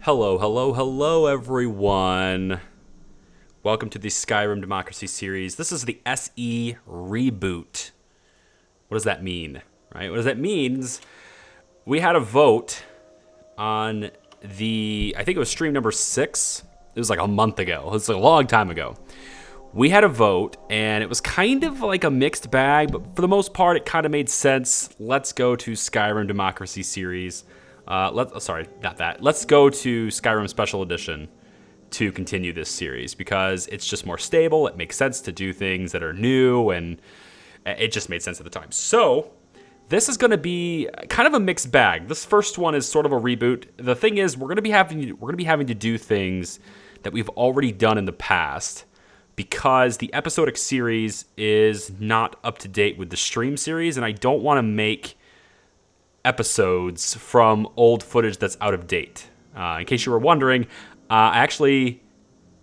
Hello, hello, hello, everyone. Welcome to the Skyrim Democracy Series. This is the SE Reboot. What does that mean, right? What does that mean is we had a vote on I think it was stream number 6. It was like a month ago. It was like a long time ago. We had a vote, and it was kind of like a mixed bag, but for the most part, it kind of made sense. Let's go to Skyrim Democracy Series. Let's go to Skyrim Special Edition to continue this series because it's just more stable. It makes sense to do things that are new, and it just made sense at the time. So this is going to be kind of a mixed bag. This first one is sort of a reboot. The thing is, we're going to be having to do things that we've already done in the past because the episodic series is not up to date with the stream series, and I don't want to make episodes from old footage that's out of date. In case you were wondering, I actually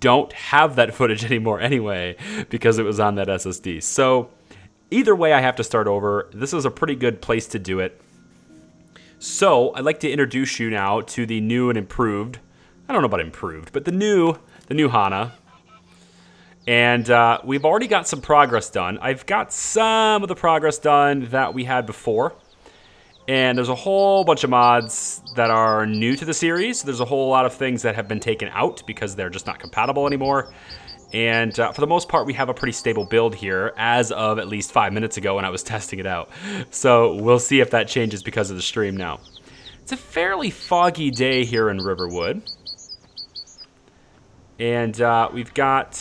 don't have that footage anymore anyway because it was on that SSD. So either way, I have to start over. This is a pretty good place to do it. So I'd like to introduce you now to the new and improved. I don't know about improved, but the new Hana. And we've already got some progress done. I've got some of the progress done that we had before. And there's a whole bunch of mods that are new to the series. There's a whole lot of things that have been taken out because they're just not compatible anymore. And for the most part, we have a pretty stable build here as of at least 5 minutes ago when I was testing it out. So we'll see if that changes because of the stream now. It's a fairly foggy day here in Riverwood. And we've got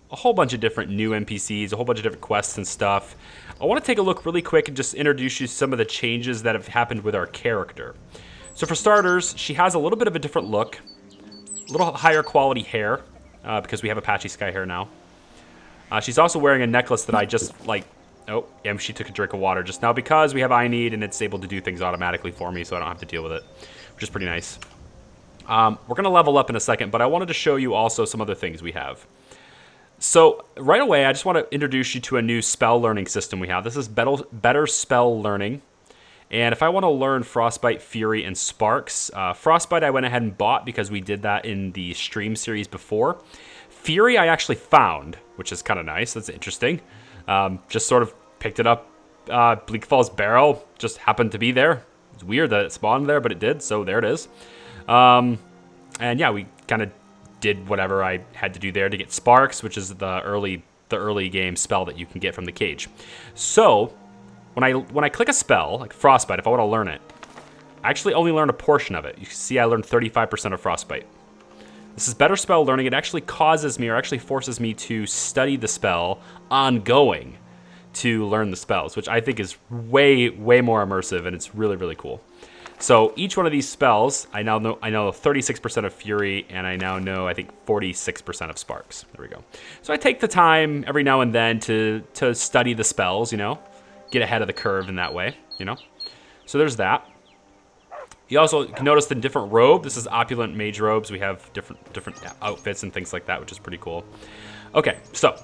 a whole bunch of different new NPCs, a whole bunch of different quests and stuff. I want to take a look really quick and just introduce you to some of the changes that have happened with our character. So for starters, she has a little bit of a different look, a little higher quality hair, because we have Apache Sky hair now. She's also wearing a necklace that I just she took a drink of water just now because we have I need and it's able to do things automatically for me so I don't have to deal with it, which is pretty nice. We're going to level up in a second, but I wanted to show you also some other things we have. So right away, I just want to introduce you to a new spell learning system we have. This is better spell learning. And if I want to learn Frostbite, Fury, and Sparks, Frostbite I went ahead and bought because we did that in the stream series before. Fury I actually found, which is kind of nice. That's interesting. Just sort of picked it up. Bleak Falls Barrel just happened to be there. It's weird that it spawned there, but it did, so there it is. And yeah, we kind of did whatever I had to do there to get Sparks, which is the early game spell that you can get from the cage. So when I click a spell like Frostbite, if I want to learn it, I actually only learn a portion of it. You can see I learned 35% of Frostbite. This is better spell learning. It actually causes me or actually forces me to study the spell ongoing to learn the spells, which I think is way more immersive, and it's really, really cool. So each one of these spells, I know 36% of Fury, and I now know, I think, 46% of Sparks. There we go. So I take the time every now and then to study the spells, get ahead of the curve in that way, So there's that. You also can notice the different robe. This is opulent mage robes. We have different outfits and things like that, which is pretty cool. Okay, so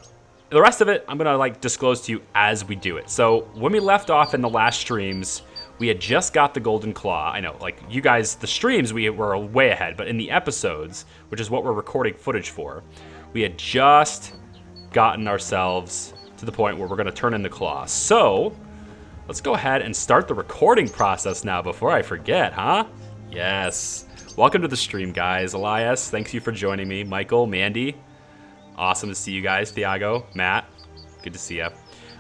the rest of it, I'm going to disclose to you as we do it. So when we left off in the last streams, we had just got the Golden Claw. I know, you guys, the streams, we were way ahead. But in the episodes, which is what we're recording footage for, we had just gotten ourselves to the point where we're going to turn in the Claw. So let's go ahead and start the recording process now before I forget, huh? Yes. Welcome to the stream, guys. Elias, thanks you for joining me. Michael, Mandy, awesome to see you guys. Thiago, Matt, good to see you.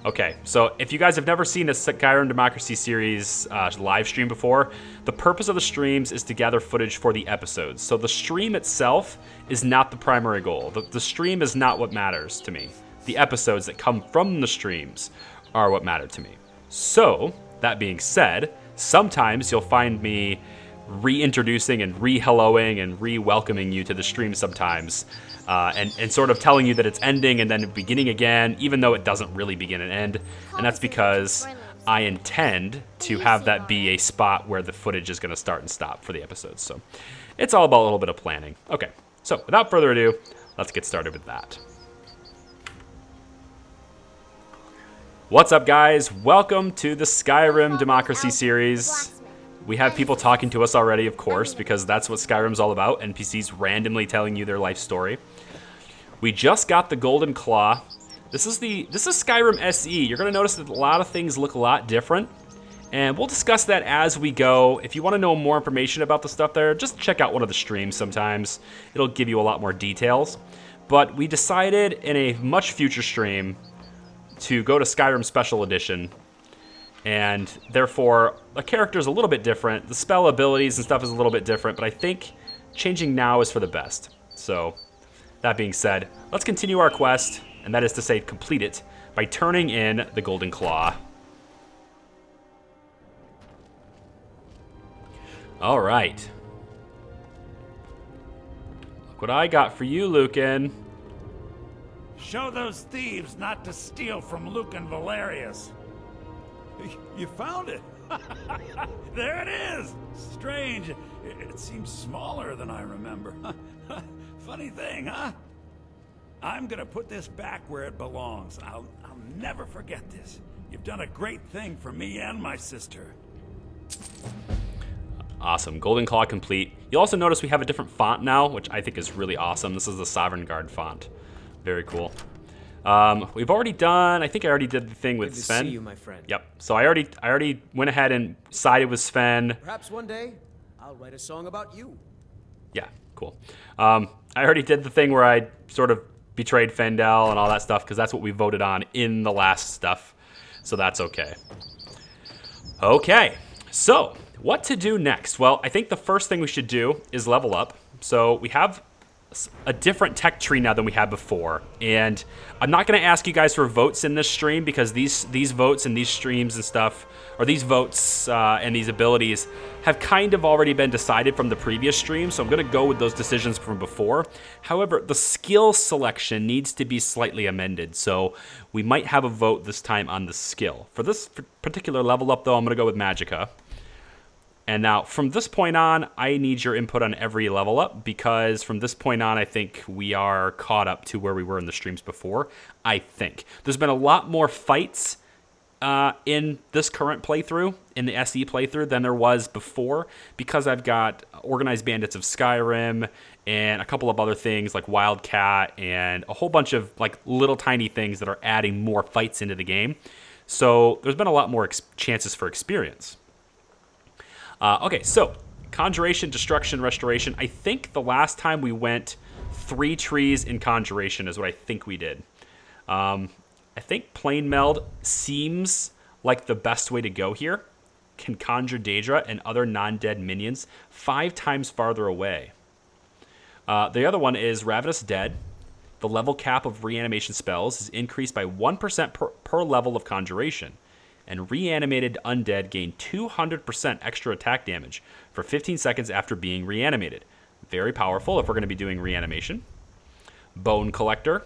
Okay, so if you guys have never seen a Skyrim Democracy Series live stream before, the purpose of the streams is to gather footage for the episodes. So the stream itself is not the primary goal. The stream is not what matters to me. The episodes that come from the streams are what matter to me. So, that being said, sometimes you'll find me reintroducing and re-helloing and re-welcoming you to the stream sometimes. And sort of telling you that it's ending and then beginning again, even though it doesn't really begin and end. And that's because I intend to have that be a spot where the footage is going to start and stop for the episodes. So it's all about a little bit of planning. Okay, so without further ado, let's get started with that. What's up, guys? Welcome to the Skyrim Democracy Series. We have people talking to us already, of course, because that's what Skyrim's all about, NPCs randomly telling you their life story. We just got the Golden Claw. This is Skyrim SE. You're going to notice that a lot of things look a lot different, and we'll discuss that as we go. If you want to know more information about the stuff there, just check out one of the streams sometimes. It'll give you a lot more details. But we decided in a much future stream to go to Skyrim Special Edition, and therefore the character is a little bit different. The spell abilities and stuff is a little bit different, but I think changing now is for the best. So that being said, let's continue our quest, and that is to say complete it by turning in the Golden Claw. All right. Look what I got for you, Lucan. Show those thieves not to steal from Lucan Valerius. You found it. There it is. Strange. It seems smaller than I remember. Funny thing, huh? I'm gonna put this back where it belongs. I'll never forget this. You've done a great thing for me and my sister. Awesome. Golden Claw complete. You'll also notice we have a different font now, which I think is really awesome. This is the Sovereign Guard font. Very cool. We've already done, I think I already did the thing with Sven. Good to see you, my friend. Yep. So I already went ahead and sided with Sven. Perhaps one day I'll write a song about you. Yeah, cool. I already did the thing where I sort of betrayed Fendel and all that stuff because that's what we voted on in the last stuff. So that's okay. Okay. So what to do next? Well, I think the first thing we should do is level up. So we have a different tech tree now than we had before, and I'm not going to ask you guys for votes in this stream because these votes and these streams and stuff, or these votes and these abilities have kind of already been decided from the previous stream, so I'm going to go with those decisions from before. However, the skill selection needs to be slightly amended, so we might have a vote this time on the skill. For this particular level up, though, I'm going to go with Magicka. And now, from this point on, I need your input on every level up, because from this point on, I think we are caught up to where we were in the streams before, I think. There's been a lot more fights in this current playthrough, in the SE playthrough, than there was before, because I've got Organized Bandits of Skyrim, and a couple of other things like Wildcat, and a whole bunch of like little tiny things that are adding more fights into the game. So there's been a lot more chances for experience. Okay, so Conjuration, Destruction, Restoration. I think the last time we went 3 trees in Conjuration is what I think we did. I think Plane Meld seems like the best way to go here. Can conjure Daedra and other non-dead minions 5 times farther away. The other one is Ravenous Dead. The level cap of reanimation spells is increased by 1% per level of Conjuration. And reanimated undead gain 200% extra attack damage for 15 seconds after being reanimated. Very powerful if we're going to be doing reanimation. Bone Collector.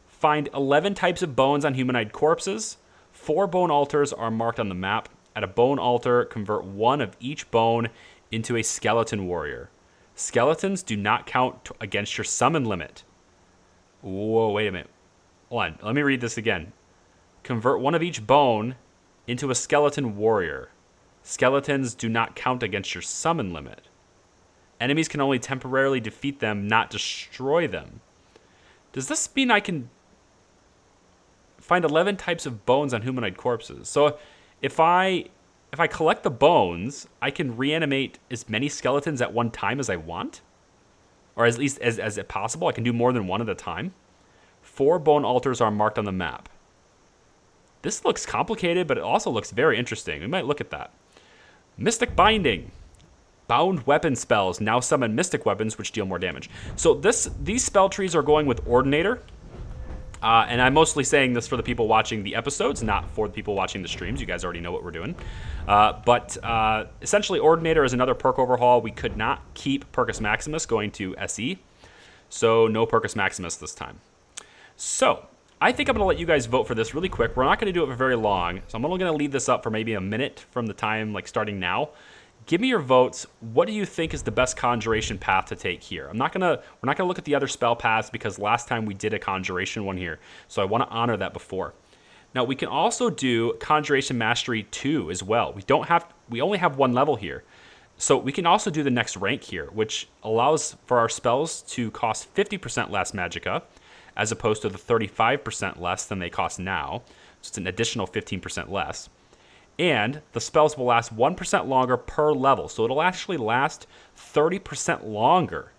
Find 11 types of bones on humanoid corpses. 4 bone altars are marked on the map. At a bone altar, convert 1 of each bone into a skeleton warrior. Skeletons do not count against your summon limit. Whoa, wait a minute. Hold on, let me read this again. Convert 1 of each bone into a skeleton warrior. Skeletons do not count against your summon limit. Enemies can only temporarily defeat them, not destroy them. Does this mean I can find 11 types of bones on humanoid corpses? So if I collect the bones, I can reanimate as many skeletons at one time as I want? Or at least as it possible? I can do more than one at a time? 4 bone altars are marked on the map. This looks complicated, but it also looks very interesting. We might look at that. Mystic Binding. Bound weapon spells now summon mystic weapons, which deal more damage. So these spell trees are going with Ordinator. And I'm mostly saying this for the people watching the episodes, not for the people watching the streams. You guys already know what we're doing. But essentially, Ordinator is another perk overhaul. We could not keep Percus Maximus going to SE. So no Percus Maximus this time. So I think I'm going to let you guys vote for this really quick. We're not going to do it for very long, so I'm only going to leave this up for maybe a minute from the time, like, starting now. Give me your votes. What do you think is the best conjuration path to take here? We're not going to look at the other spell paths because last time we did a conjuration one here, so I want to honor that before. Now, we can also do Conjuration Mastery 2 as well. We only have 1 level here. So we can also do the next rank here, which allows for our spells to cost 50% less magicka, as opposed to the 35% less than they cost now. So it's an additional 15% less. And the spells will last 1% longer per level. So it'll actually last 30% longer,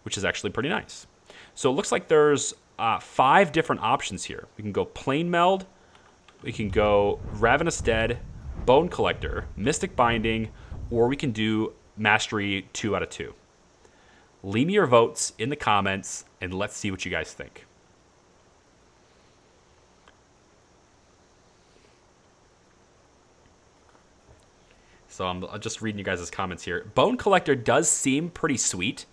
which is actually pretty nice. So it looks like there's 5 different options here. We can go Plane Meld, we can go Ravenous Dead, Bone Collector, Mystic Binding, or we can do Mastery 2 out of 2. Leave me your votes in the comments, and let's see what you guys think. So I'm just reading you guys' comments here. Bone Collector does seem pretty sweet.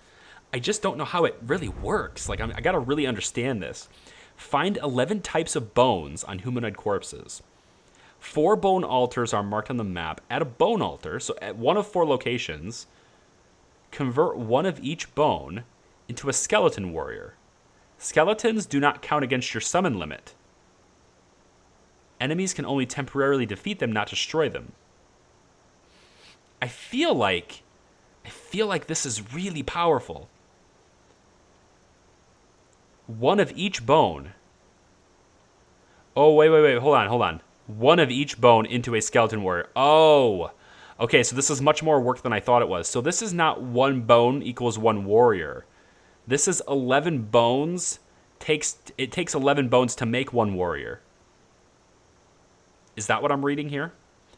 I just don't know how it really works. Like, I gotta really understand this. Find 11 types of bones on humanoid corpses. 4 bone altars are marked on the map. At a bone altar, so at one of 4 locations, convert one of each bone into a skeleton warrior. Skeletons do not count against your summon limit. Enemies can only temporarily defeat them, not destroy them. I feel like this is really powerful. One of each bone. Oh, wait. Hold on. One of each bone into a skeleton warrior. Oh, okay, so this is much more work than I thought it was. So this is not 1 bone equals 1 warrior. This is 11 bones. It takes 11 bones to make 1 warrior. Is that what I'm reading here?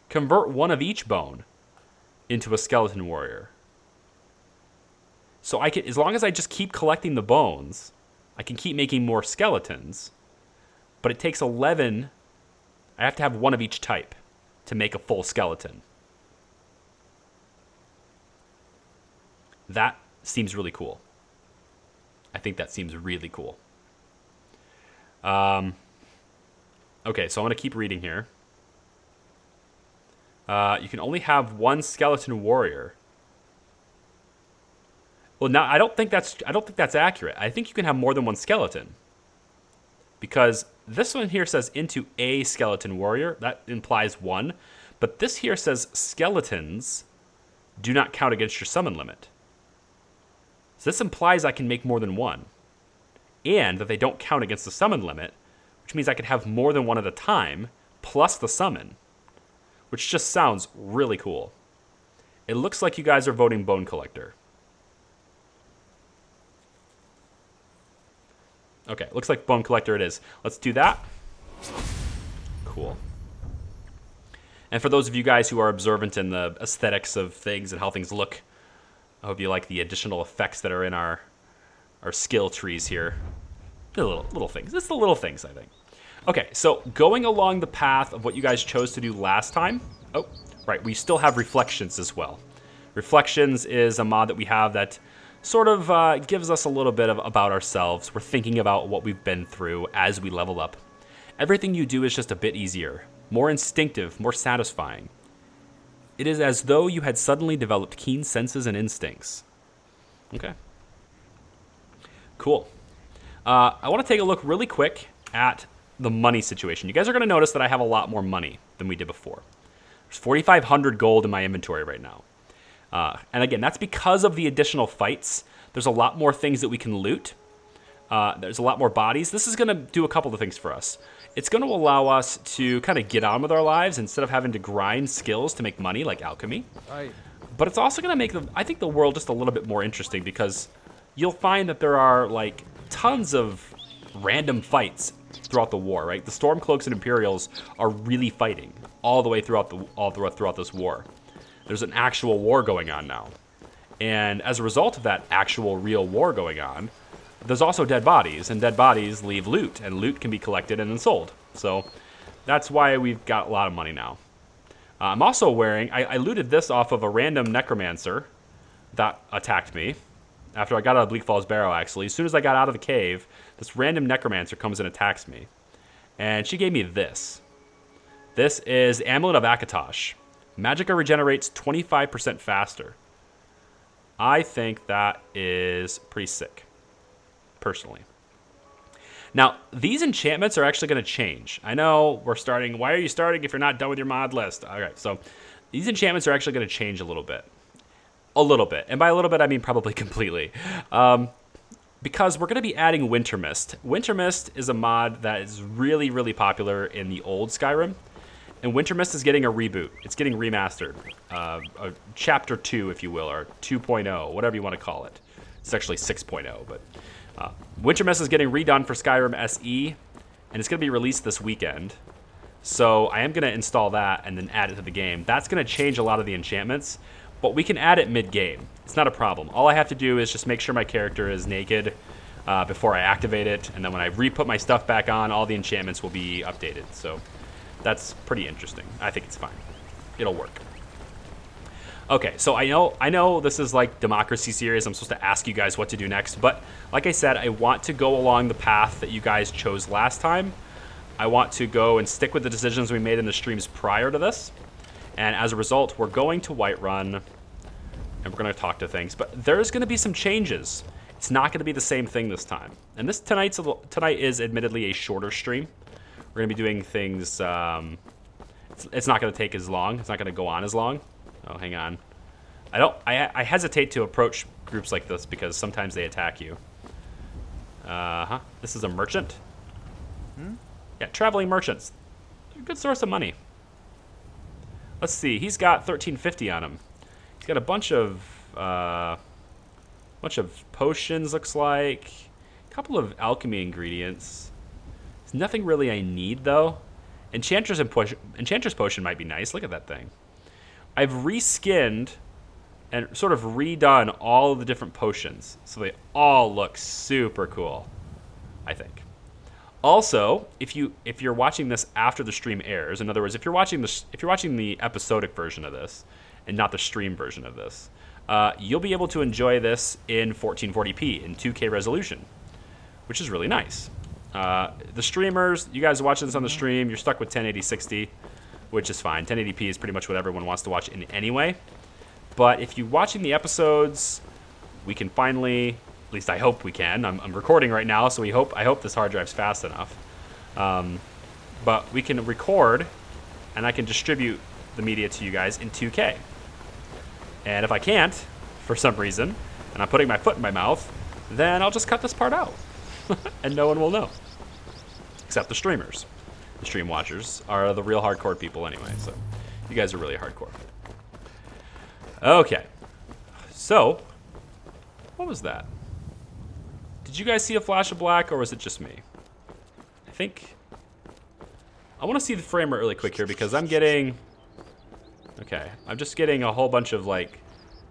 Convert one of each bone into a skeleton warrior. So I can, as long as I just keep collecting the bones, I can keep making more skeletons. But it takes 11. I have to have 1 of each type to make a full skeleton. That seems really cool. I think that seems really cool. Okay, so I'm going to keep reading here. You can only have 1 skeleton warrior. Well, now I don't think that's accurate. I think you can have more than 1 skeleton. Because this one here says into a skeleton warrior. That implies 1. But this here says skeletons do not count against your summon limit. So this implies I can make more than 1. And that they don't count against the summon limit, which means I could have more than 1 at a time, plus the summon. Which just sounds really cool. It looks like you guys are voting Bone Collector. Okay, looks like Bone Collector it is. Let's do that. Cool. And for those of you guys who are observant in the aesthetics of things and how things look, I hope you like the additional effects that are in our skill trees here. The little things. It's the little things, I think. Okay, so going along the path of what you guys chose to do last time. Oh, right, we still have Reflections as well. Reflections is a mod that we have that sort of gives us a little bit about ourselves. We're thinking about what we've been through as we level up. Everything you do is just a bit easier, more instinctive, more satisfying. It is as though you had suddenly developed keen senses and instincts. Okay. Cool. I want to take a look really quick at the money situation. You guys are going to notice that I have a lot more money than we did before. There's 4,500 gold in my inventory right now. And again, that's because of the additional fights. There's a lot more things that we can loot. There's a lot more bodies. This is going to do a couple of things for us. It's going to allow us to kind of get on with our lives instead of having to grind skills to make money like alchemy. But it's also going to make, I think, the world just a little bit more interesting because you'll find that there are like tons of random fights throughout the war, right? The Stormcloaks and Imperials are really fighting all the way throughout this war. There's an actual war going on now. And as a result of that actual real war going on, there's also dead bodies, and dead bodies leave loot, and loot can be collected and then sold. So that's why we've got a lot of money now. I'm also wearing, I looted this off of a random necromancer that attacked me after I got out of Bleak Falls Barrow, actually. As soon as I got out of the cave, this random necromancer comes and attacks me. And she gave me this. This is Amulet of Akatosh. Magicka regenerates 25% faster. I think that is pretty sick, personally. Now, these enchantments are actually going to change. I know we're starting. Why are you starting if you're not done with your mod list? All right, so these enchantments are actually going to change a little bit. A little bit. And by a little bit, I mean probably completely. Because we're going to be adding Winter Mist. Winter Mist is a mod that is really, really popular in the old Skyrim. And Winter Mist is getting a reboot. It's getting remastered. A Chapter 2, if you will, or 2.0, whatever you want to call it. It's actually 6.0, but Winter Mist is getting redone for Skyrim SE, and it's going to be released this weekend. So I am going to install that and then add it to the game. That's going to change a lot of the enchantments, but we can add it mid-game. It's not a problem. All I have to do is just make sure my character is naked before I activate it, and then when I re-put my stuff back on, all the enchantments will be updated. So that's pretty interesting. I think it's fine. It'll work. Okay, so I know this is like Democracy Series. I'm supposed to ask you guys what to do next, but like I said, I want to go along the path that you guys chose last time. I want to go and stick with the decisions we made in the streams prior to this. And as a result, we're going to Whiterun, and we're going to talk to things. But there's going to be some changes. It's not going to be the same thing this time. And tonight is admittedly a shorter stream. We're going to be doing things. It's not going to take as long. It's not going to go on as long. Oh, hang on. I hesitate to approach groups like this because sometimes they attack you. This is a merchant. Yeah, traveling merchants. They're a good source of money. Let's see. He's got 1350 on him. He's got a bunch of potions, looks like. A couple of alchemy ingredients. There's nothing really I need, though. Enchantress Potion might be nice. Look at that thing. I've reskinned and sort of redone all of the different potions, so they all look super cool, I think. Also, if you're watching this after the stream airs, in other words, if you're watching the episodic version of this and not the stream version of this, you'll be able to enjoy this in 1440p in 2K resolution, which is really nice. The streamers, you guys are watching this on the stream, you're stuck with 1080-60, which is fine. 1080p is pretty much what everyone wants to watch in anyway. But if you're watching the episodes, we can finally. At least I hope we can. I'm recording right now, so I hope this hard drive's fast enough. But we can record, and I can distribute the media to you guys in 2K. And if I can't, for some reason, and I'm putting my foot in my mouth, then I'll just cut this part out. And no one will know. Except the streamers. The stream watchers are the real hardcore people anyway, so you guys are really hardcore. Okay. So, what was that? Did you guys see a flash of black, or was it just me? I think... I want to see the frame rate really quick here, because I'm getting... Okay, I'm just getting a whole bunch of, like,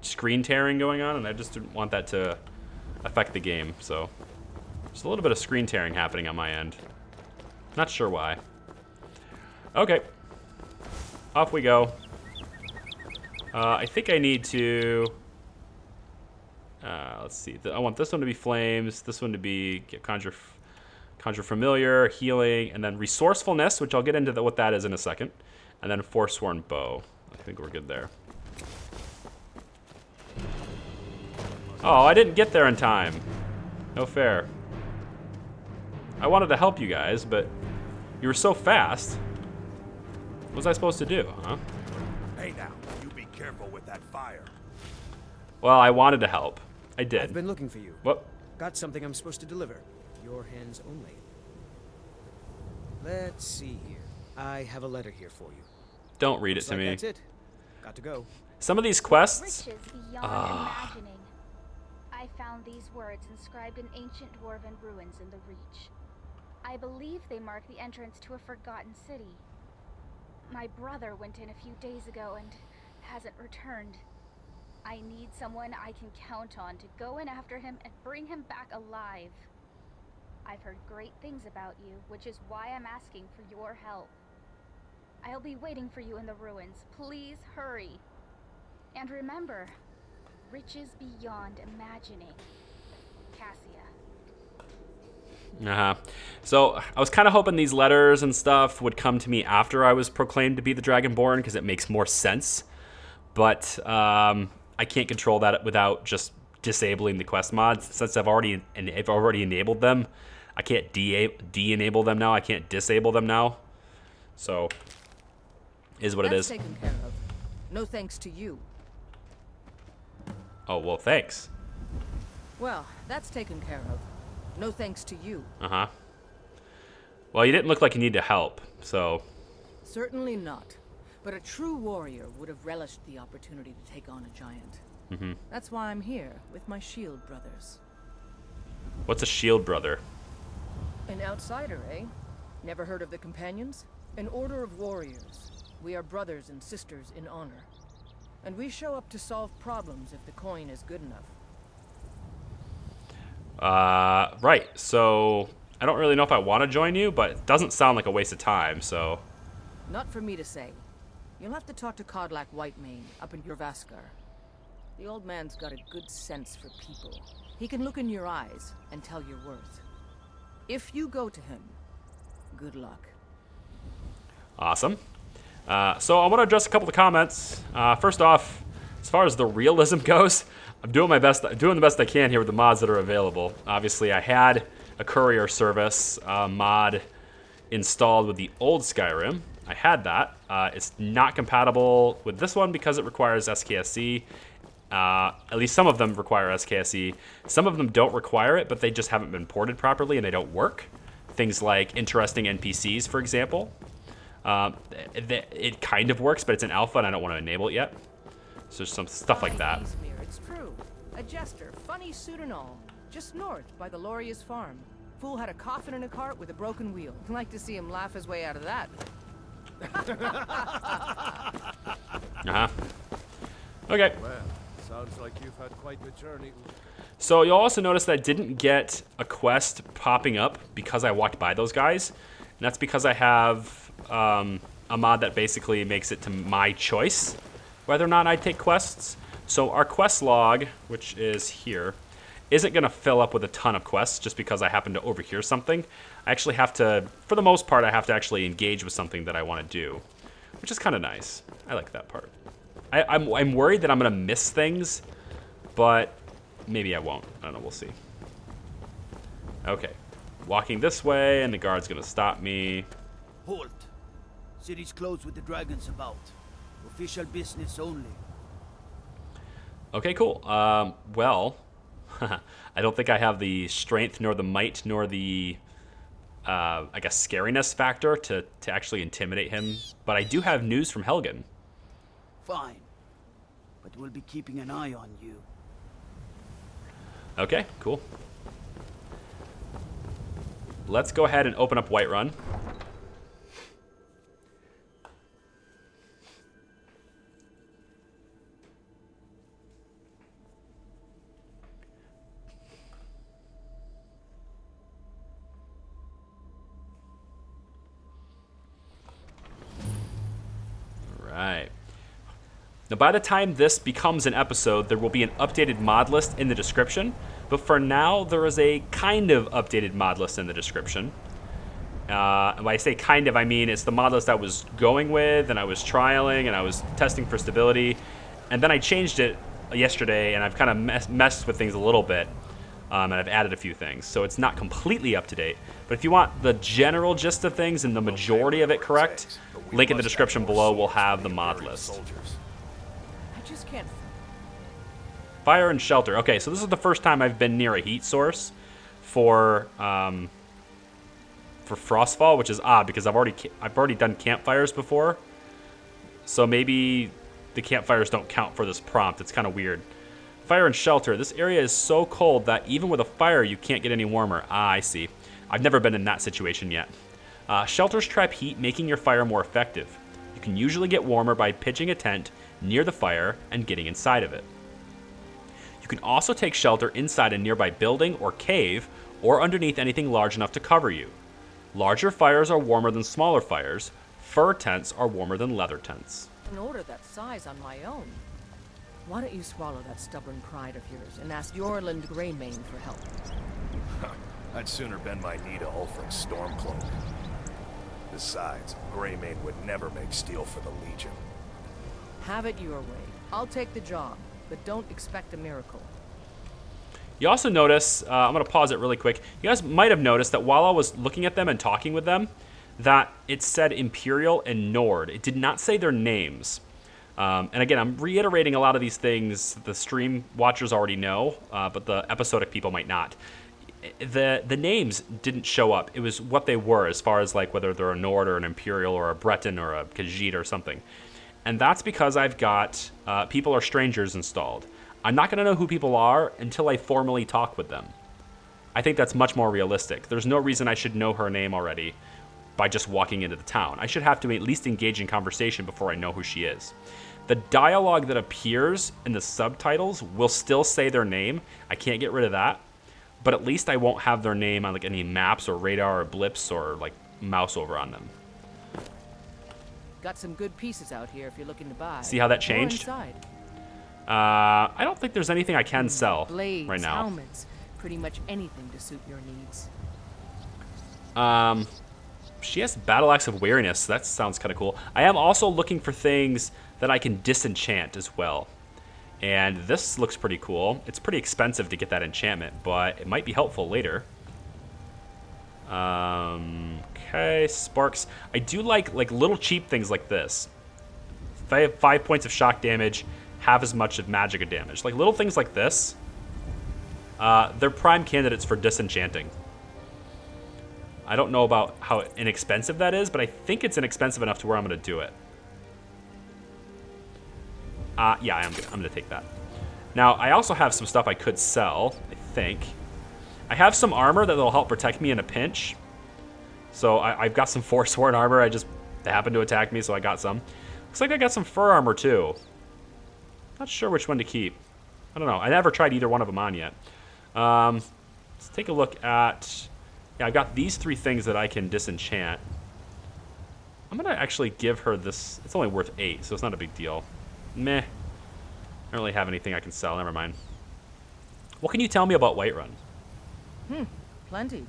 screen tearing going on, and I just didn't want that to affect the game, so... There's a little bit of screen tearing happening on my end. Not sure why. Okay. Off we go. I think I need to... let's see. I want this one to be flames, this one to be conjure familiar, healing, and then resourcefulness, which I'll get into what that is in a second, and then forsworn bow. I think we're good there. Oh, I didn't get there in time. No fair. I wanted to help you guys, but you were so fast. What was I supposed to do, huh? Hey now, you be careful with that fire. Well, I wanted to help. I did. I've been looking for you. What? Got something I'm supposed to deliver. Your hands only. Let's see here. I have a letter here for you. Don't read it Looks to like me. That's it. Got to go. Some of these quests... Riches beyond imagining. I found these words inscribed in ancient dwarven ruins in the Reach. I believe they mark the entrance to a forgotten city. My brother went in a few days ago and hasn't returned. I need someone I can count on to go in after him and bring him back alive. I've heard great things about you, which is why I'm asking for your help. I'll be waiting for you in the ruins. Please hurry. And remember, riches beyond imagining. Cassia. So I was kind of hoping these letters and stuff would come to me after I was proclaimed to be the Dragonborn, because it makes more sense. But I can't control that without just disabling the quest mods. Since I've already enabled them, I can't de-enable them now. I can't disable them now. So, is what it is. That's taken care of. No thanks to you. Oh, well, thanks. Well, that's taken care of. No thanks to you. Uh-huh. Well, you didn't look like you needed help, so... Certainly not. But a true warrior would have relished the opportunity to take on a giant. Mm-hmm. That's why I'm here, with my shield brothers. What's a shield brother? An outsider, eh? Never heard of the Companions? An order of warriors. We are brothers and sisters in honor. And we show up to solve problems if the coin is good enough. Right. So, I don't really know if I want to join you, but it doesn't sound like a waste of time, so... Not for me to say. You'll have to talk to Kodlak Whitemane up in Jorvaskar. The old man's got a good sense for people. He can look in your eyes and tell your worth. If you go to him, good luck. Awesome. So I want to address a couple of comments. First off, as far as the realism goes, I'm doing the best I can here with the mods that are available. Obviously, I had a courier service mod installed with the old Skyrim. I had that. It's not compatible with this one because it requires SKSC. At least some of them require SKSE. Some of them don't require it, but they just haven't been ported properly and they don't work. Things like interesting NPCs, for example. It kind of works, but it's an alpha and I don't want to enable it yet. So there's some stuff like that. It's true. A jester, funny suit and all. Just north by the Loria's farm. Fool had a coffin in a cart with a broken wheel. I'd like to see him laugh his way out of that. Uh-huh. Okay. Well, sounds like you've had quite the journey. So you'll also notice that I didn't get a quest popping up because I walked by those guys. And that's because I have a mod that basically makes it to my choice whether or not I take quests. So our quest log, which is here, isn't going to fill up with a ton of quests just because I happen to overhear something. I actually have to, for the most part, I have to actually engage with something that I want to do, which is kind of nice. I like that part. I'm worried that I'm going to miss things, but maybe I won't. I don't know. We'll see. Okay. Walking this way, and the guard's going to stop me. Halt. City's closed with the dragons about. Official business only. Okay, cool. Well, I don't think I have the strength, nor the might, nor the, I guess, scariness factor to actually intimidate him. But I do have news from Helgen. Fine. But we'll be keeping an eye on you. Okay, cool. Let's go ahead and open up Whiterun. Right. Now, by the time this becomes an episode, there will be an updated mod list in the description. But for now, there is a kind of updated mod list in the description. And when I say kind of, I mean it's the mod list I was going with, and I was trialing, and I was testing for stability. And then I changed it yesterday, and I've kind of messed with things a little bit. And I've added a few things. So it's not completely up to date. But if you want the general gist of things and the majority of it correct, link in the description below will have the mod list. I just can't. Fire and shelter. Okay, so this is the first time I've been near a heat source for Frostfall, which is odd because I've already done campfires before. So maybe the campfires don't count for this prompt. It's kind of weird. Fire and shelter. This area is so cold that even with a fire, you can't get any warmer. Ah, I see. I've never been in that situation yet. Shelters trap heat, making your fire more effective. You can usually get warmer by pitching a tent near the fire and getting inside of it. You can also take shelter inside a nearby building or cave or underneath anything large enough to cover you. Larger fires are warmer than smaller fires. Fur tents are warmer than leather tents. An order that size on my own. Why don't you swallow that stubborn pride of yours and ask Yorland Greymane for help? I'd sooner bend my knee to Ulfric's Stormcloak. Besides, Greymane would never make steel for the Legion. Have it your way. I'll take the job, but don't expect a miracle. You also notice, I'm going to pause it really quick. You guys might have noticed that while I was looking at them and talking with them, that it said Imperial and Nord. It did not say their names. And again, I'm reiterating a lot of these things the stream watchers already know, but the episodic people might not. The names didn't show up. It was what they were, as far as like whether they're a Nord or an Imperial or a Breton or a Khajiit or something. And that's because I've got People Are Strangers installed. I'm not going to know who people are until I formally talk with them. I think that's much more realistic. There's no reason I should know her name already by just walking into the town. I should have to at least engage in conversation before I know who she is. The dialogue that appears in the subtitles will still say their name. I can't get rid of that. But at least I won't have their name on like any maps or radar or blips or like mouse over on them. Got some good pieces out here if you're looking to buy. See how that More changed? inside. I don't think there's anything I can sell Blades, right now. helmets, pretty much anything to suit your needs. She has Battle Axe of Wariness. That sounds kind of cool. I am also looking for things that I can disenchant as well. And this looks pretty cool. It's pretty expensive to get that enchantment, but it might be helpful later. Okay, sparks. I do like little cheap things like this. If I have 5 points of shock damage, half as much of magic damage. Like little things like this, they're prime candidates for disenchanting. I don't know about how inexpensive that is, but I think it's inexpensive enough to where I'm going to do it. Yeah, I'm gonna take that. Now, I also have some stuff I could sell, I think. I have some armor that'll help protect me in a pinch. So I've got some Forsworn armor. They happened to attack me, so I got some. Looks like I got some fur armor, too. Not sure which one to keep. I don't know. I never tried either one of them on yet. Let's take a look at... Yeah, I've got these 3 things that I can disenchant. I'm going to actually give her this. It's only worth 8, so it's not a big deal. Meh. I don't really have anything I can sell. Never mind. What can you tell me about Whiterun? Plenty.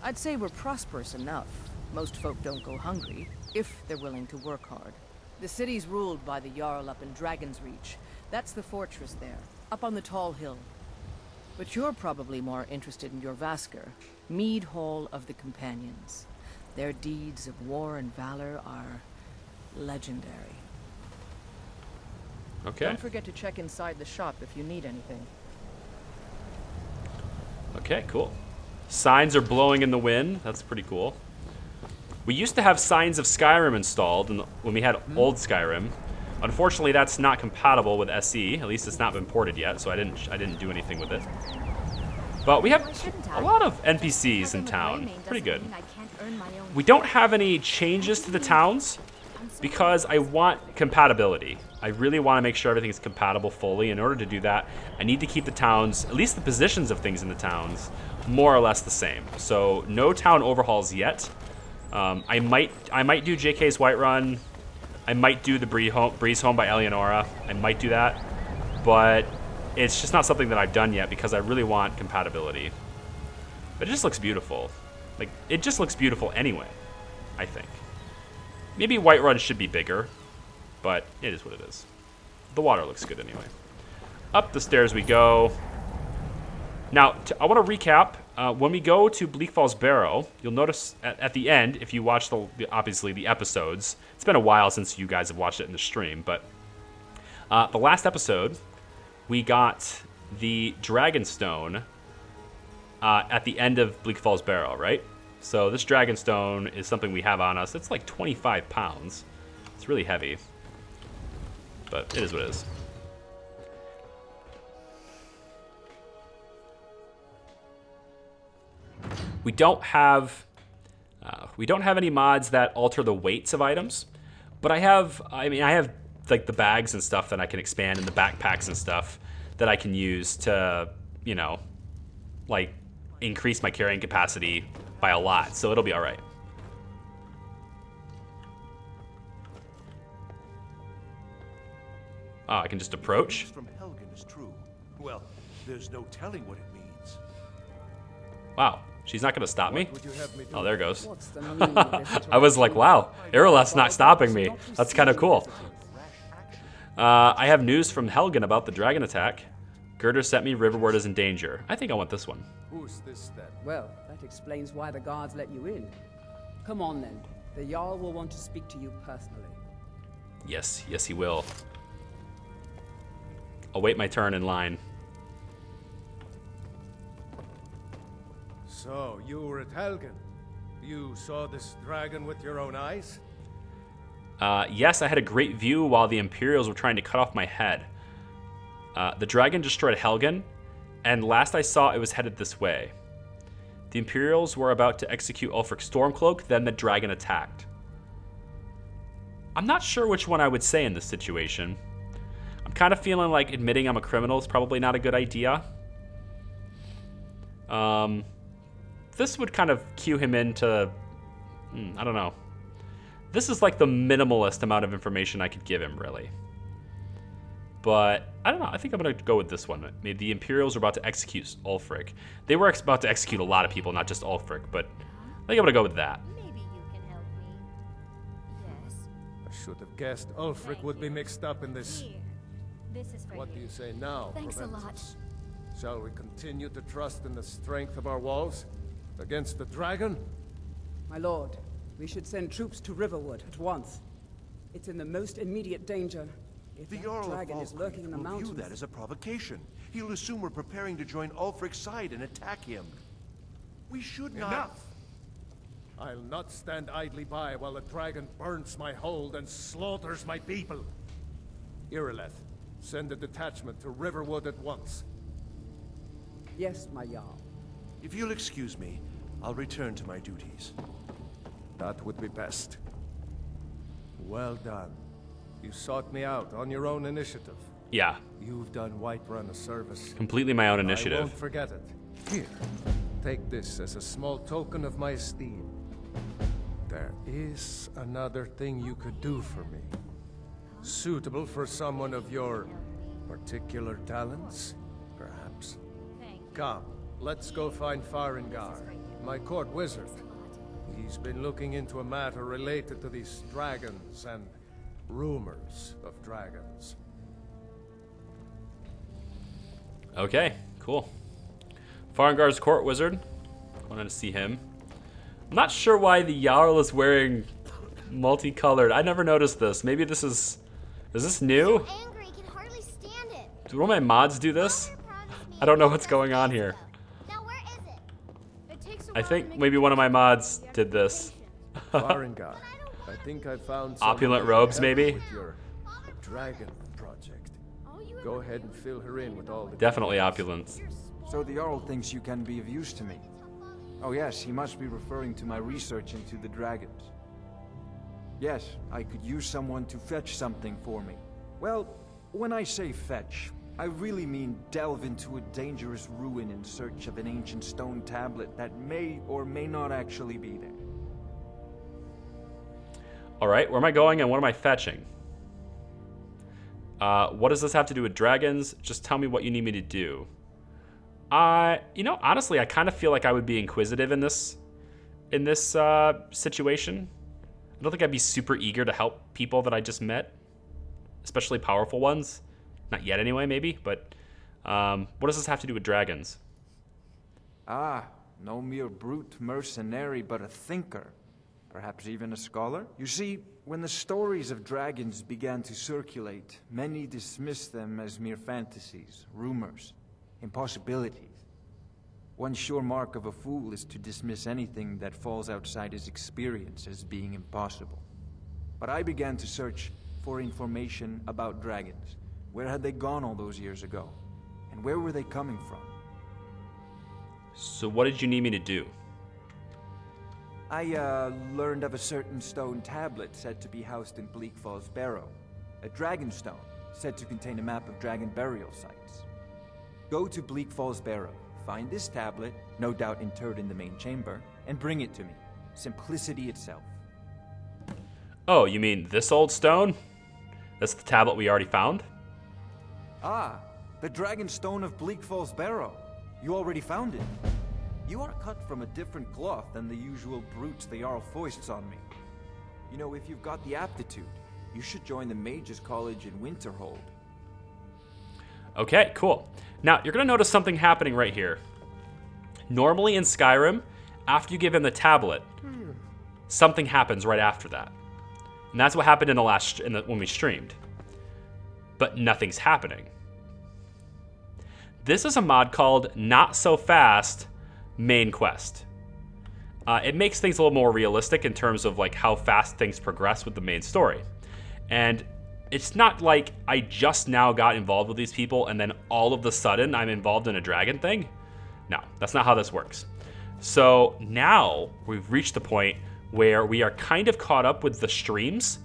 I'd say we're prosperous enough. Most folk don't go hungry, if they're willing to work hard. The city's ruled by the Jarl up in Dragon's Reach. That's the fortress there, up on the tall hill. But you're probably more interested in your Vasker, Mead Hall of the Companions. Their deeds of war and valor are legendary. Okay. Don't forget to check inside the shop if you need anything. Okay, cool. Signs are blowing in the wind. That's pretty cool. We used to have Signs of Skyrim installed when we had old Skyrim. Unfortunately, that's not compatible with SE. At least it's not been ported yet, so I didn't do anything with it. But we have a lot of NPCs in town. Pretty good. We don't have any changes to the towns because I want compatibility. I really want to make sure everything is compatible fully. In order to do that, I need to keep the towns, at least the positions of things in the towns, more or less the same. So no town overhauls yet. I might do JK's Whiterun. I might do the Breeze Home by Eleonora. I might do that, but it's just not something that I've done yet because I really want compatibility. But it just looks beautiful. Like, it just looks beautiful anyway, I think. Maybe Whiterun should be bigger, but it is what it is. The water looks good anyway. Up the stairs we go. Now, I want to recap. When we go to Bleak Falls Barrow, you'll notice at the end, if you watch obviously the episodes, it's been a while since you guys have watched it in the stream, but the last episode, we got the Dragonstone at the end of Bleak Falls Barrow, right? So this Dragonstone is something we have on us. It's like 25 pounds. It's really heavy, but it is what it is. We don't have any mods that alter the weights of items, but I have like the bags and stuff that I can expand, and the backpacks and stuff that I can use to, you know, like increase my carrying capacity by a lot. So it'll be all right. Oh, I can just approach. From Helgen is true. Well, there's no telling what it means. Wow. She's not going to stop me? Oh, there it goes. What's the meaning of this? I was like, wow, Irileth's not stopping me. That's kind of cool. I have news from Helgen about the dragon attack. Girder sent me Riverward is in danger. I think I want this one. Who's this then? Well, that explains why the guards let you in. Come on then. The Jarl will want to speak to you personally. Yes, yes he will. I'll wait my turn in line. So, you were at Helgen. You saw this dragon with your own eyes? Yes, I had a great view while the Imperials were trying to cut off my head. The dragon destroyed Helgen, and last I saw it was headed this way. The Imperials were about to execute Ulfric's Stormcloak, then the dragon attacked. I'm not sure which one I would say in this situation. I'm kind of feeling like admitting I'm a criminal is probably not a good idea. This would kind of cue him into... I don't know. This is like the minimalist amount of information I could give him, really. But, I don't know. I think I'm going to go with this one. Maybe the Imperials are about to execute Ulfric. They were about to execute a lot of people, not just Ulfric, but I think I'm going to go with that. Maybe you can help me. Yes. I should have guessed Ulfric would be mixed up in this. Here. This is for What do you say now, Thanks a lot. Proventus? Shall we continue to trust in the strength of our walls? Against the dragon? My lord, we should send troops to Riverwood at once. It's in the most immediate danger. If The that Jarl of dragon is lurking in the will mountains... view that as a provocation. He'll assume we're preparing to join Ulfric's side and attack him. We should not... Enough! I'll not stand idly by while the dragon burns my hold and slaughters my people. Irileth, send a detachment to Riverwood at once. Yes, my Jarl. If you'll excuse me, I'll return to my duties. That would be best. Well done. You sought me out on your own initiative. Yeah, You've done Whiterun a service. completely my own I initiative. won't forget it. Here, take this as a small token of my esteem. There is another thing you could do for me. Suitable for someone of your particular talents, perhaps. Come, let's go find Farengar, my court wizard. He's been looking into a matter related to these dragons and rumors of dragons. Okay, cool. Farengar's court wizard. Wanted to see him. I'm not sure why the Jarl is wearing multicolored. I never noticed this. Maybe this is this new? angry, can hardly stand it. Do one of my mods do this? I don't know what's going on here. Now where is it? It takes a I while think to make maybe one of my mods did this. Farengar, I think I found Opulent someone who can robes, help maybe? with your dragon project. All you Go ever ahead and fill her in with all the Definitely details. opulence. So the Jarl thinks you can be of use to me. Oh yes, he must be referring to my research into the dragons. Yes, I could use someone to fetch something for me. Well, when I say fetch, I really mean delve into a dangerous ruin in search of an ancient stone tablet that may or may not actually be there. Alright, where am I going and what am I fetching? What does this have to do with dragons? Just tell me what you need me to do. Honestly, I kind of feel like I would be inquisitive in this situation. I don't think I'd be super eager to help people that I just met, especially powerful ones. Not yet, anyway, maybe. But what does this have to do with dragons? Ah, no mere brute mercenary, but a thinker. Perhaps even a scholar? You see, when the stories of dragons began to circulate, many dismissed them as mere fantasies, rumors, impossibilities. One sure mark of a fool is to dismiss anything that falls outside his experience as being impossible. But I began to search for information about dragons. Where had they gone all those years ago? And where were they coming from? So what did you need me to do? I learned of a certain stone tablet said to be housed in Bleak Falls Barrow. A dragon stone, said to contain a map of dragon burial sites. Go to Bleak Falls Barrow, find this tablet, no doubt interred in the main chamber, and bring it to me. Simplicity itself. Oh, you mean this old stone? That's the tablet we already found? Ah, the dragon stone of Bleak Falls Barrow. You already found it. You are cut from a different cloth than the usual brutes the Jarl foists on me. You know, if you've got the aptitude, you should join the Mages College in Winterhold. Okay, cool. Now, you're going to notice something happening right here. Normally in Skyrim, after you give him the tablet, something happens right after that. And that's what happened in when we streamed. But nothing's happening. This is a mod called Not So Fast Main Quest. It makes things a little more realistic in terms of like how fast things progress with the main story. And it's not like I just now got involved with these people and then all of a sudden I'm involved in a dragon thing. No, that's not how this works. So now we've reached the point where we are kind of caught up with the streams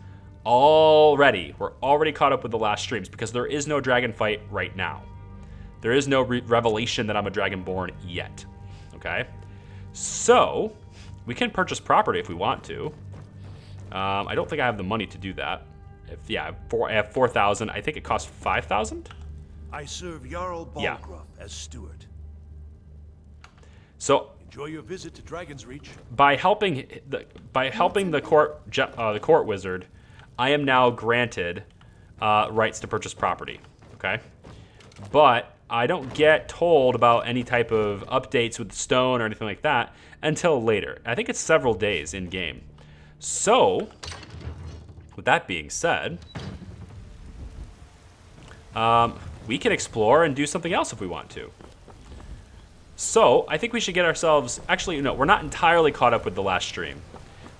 already. We're already caught up with the last streams because there is no dragon fight right now. There is no revelation that I'm a dragonborn yet. Okay? So we can purchase property if we want to. I don't think I have the money to do that. I have 4,000. I think it costs 5,000. I serve Jarl Balgruuf as steward. So enjoy your visit to Dragon's Reach. By helping the court wizard, I am now granted rights to purchase property. Okay, but I don't get told about any type of updates with the stone or anything like that until later. I think it's several days in game. So, with that being said, we can explore and do something else if we want to. So, I think we should get ourselves... Actually, no, we're not entirely caught up with the last stream.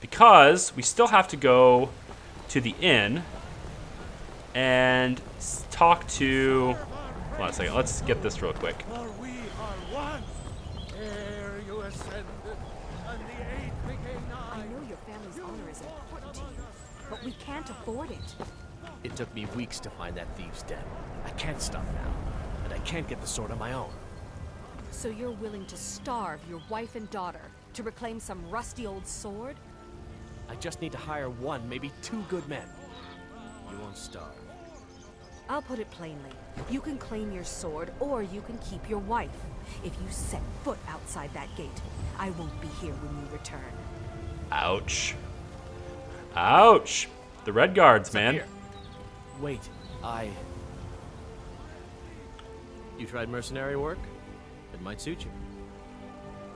Because we still have to go to the inn and talk to... Hold on a second, let's get this real quick. For we are one. Ere you ascended, and the eight became I nine. know your family's honor is important to you, but we can't afford it. It took me weeks to find that thieves' den. I can't stop now, and I can't get the sword on my own. So you're willing to starve your wife and daughter to reclaim some rusty old sword? I just need to hire one, maybe two good men. You won't starve. I'll put it plainly. You can claim your sword, or you can keep your wife. If you set foot outside that gate, I won't be here when you return. Ouch. Ouch. The red guards, man. Here. Wait, You tried mercenary work? It might suit you.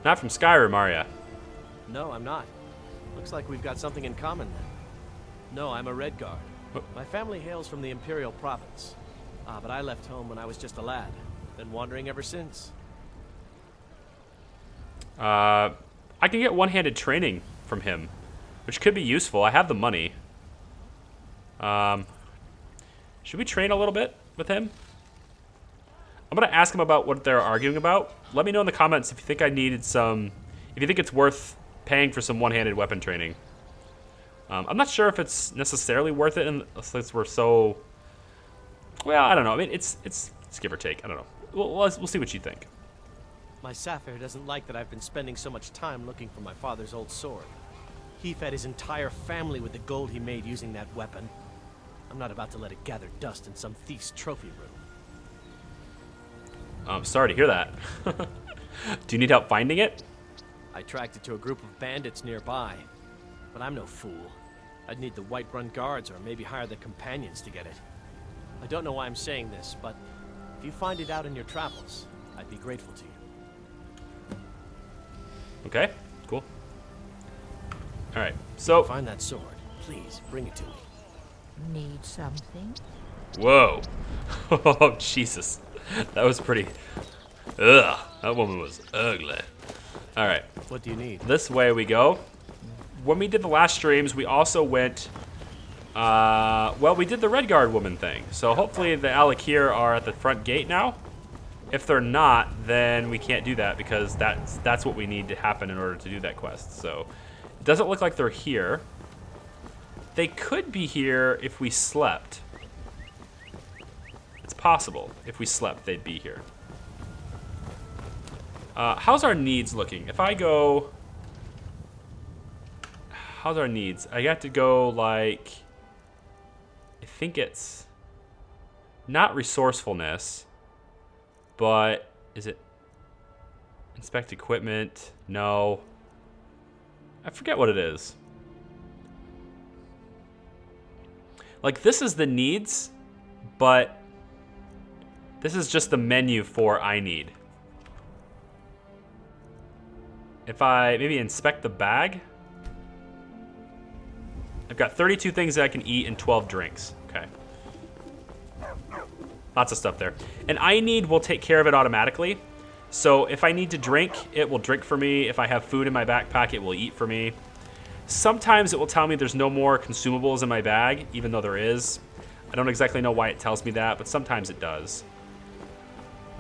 Not from Skyrim, are ya? No, I'm not. Looks like we've got something in common then. No, I'm a Red Guard. My family hails from the Imperial Province. But I left home when I was just a lad. Been wandering ever since. I can get one-handed training from him, which could be useful. I have the money. Should we train a little bit with him? I'm gonna ask him about what they're arguing about. Let me know in the comments if you think I needed some... If you think it's worth paying for some one-handed weapon training. I'm not sure if it's necessarily worth it since we're so... Well, I don't know. I mean, it's give or take. I don't know. We'll see what you think. My Sapphire doesn't like that I've been spending so much time looking for my father's old sword. He fed his entire family with the gold he made using that weapon. I'm not about to let it gather dust in some thief's trophy room. I'm sorry to hear that. Do you need help finding it? I tracked it to a group of bandits nearby, but I'm no fool. I'd need the Whiterun guards or maybe hire the companions to get it. I don't know why I'm saying this, but if you find it out in your travels, I'd be grateful to you. Okay, cool. All right, so... Find that sword. Please, bring it to me. Need something? Whoa. Oh, Jesus. That was pretty... Ugh, that woman was ugly. All right. What do you need? This way we go. When we did the last streams, we also went... well, we did the Red Guard woman thing. So hopefully the Alakir are at the front gate now. If they're not, then we can't do that because that's what we need to happen in order to do that quest. So it doesn't look like they're here. They could be here if we slept. It's possible. If we slept, they'd be here. How's our needs looking? If I go... How's our needs? I got to go, like... I think it's... Not resourcefulness. But... Is it... Inspect equipment? No. I forget what it is. Like, this is the needs, but... This is just the menu for I need. If I maybe inspect the bag... I've got 32 things that I can eat and 12 drinks. Okay. Lots of stuff there. And I need will take care of it automatically. So if I need to drink, it will drink for me. If I have food in my backpack, it will eat for me. Sometimes it will tell me there's no more consumables in my bag, even though there is. I don't exactly know why it tells me that, but sometimes it does.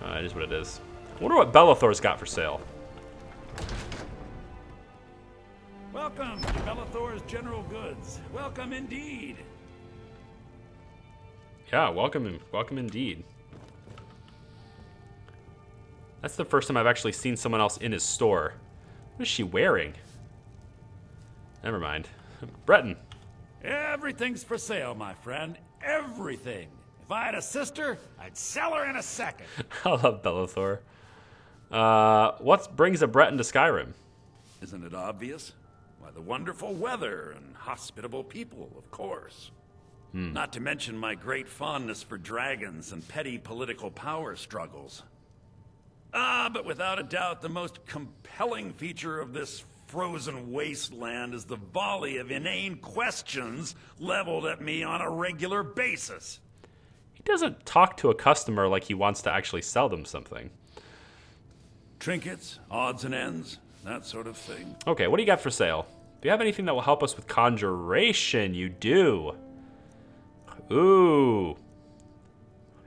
It is what it is. I wonder what Bellathor's got for sale. Welcome to Bellathor's General Goods. Welcome indeed. Yeah, welcome indeed. That's the first time I've actually seen someone else in his store. What is she wearing? Never mind. Breton. Everything's for sale, my friend. Everything. If I had a sister, I'd sell her in a second. I love Bellathor. What brings a Breton to Skyrim? Isn't it obvious? Why, the wonderful weather and hospitable people, of course. Not to mention my great fondness for dragons and petty political power struggles. But without a doubt, the most compelling feature of this frozen wasteland is the volley of inane questions leveled at me on a regular basis. He doesn't talk to a customer like he wants to actually sell them something. Trinkets, odds and ends, that sort of thing. Okay, what do you got for sale? Do you have anything that will help us with conjuration? You do. Ooh.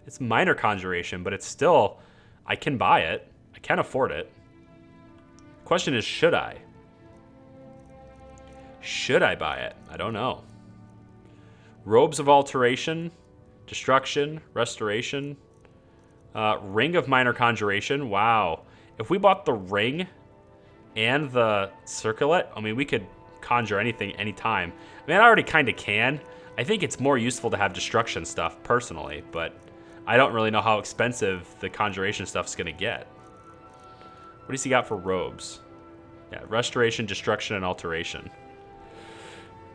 It's minor conjuration, but it's still... I can buy it. I can afford it. Question is, should I? Should I buy it? I don't know. Robes of Alteration, Destruction, Restoration, Ring of Minor Conjuration. Wow. If we bought the ring and the circlet, I mean, we could conjure anything anytime. I mean, I already kind of can. I think it's more useful to have destruction stuff personally, but I don't really know how expensive the conjuration stuff's going to get. What does he got for robes? Yeah, Restoration, Destruction, and Alteration.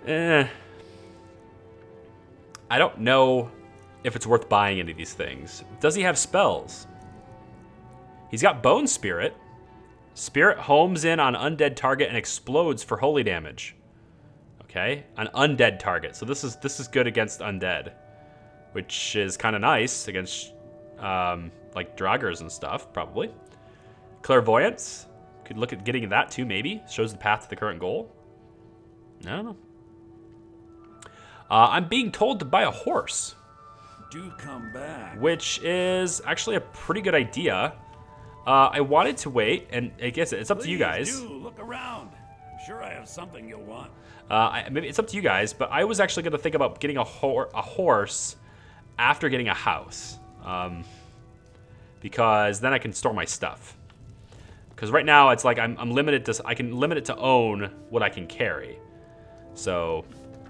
I don't know if it's worth buying any of these things. Does he have spells? He's got Bone Spirit. Spirit homes in on undead target and explodes for holy damage. Okay, an undead target. So this is good against undead, which is kind of nice against like draggers and stuff, probably. Clairvoyance. Could look at getting that too, maybe. Shows the path to the current goal. I don't know. I'm being told to buy a horse. Do come back. Which is actually a pretty good idea. I wanted to wait, and I guess it's up to you guys. Do look around. I'm sure I have something you'll want. Maybe it's up to you guys, but I was actually going to think about getting a horse after getting a house, because then I can store my stuff. Because right now it's like I'm limited to, I can limit it to own what I can carry. So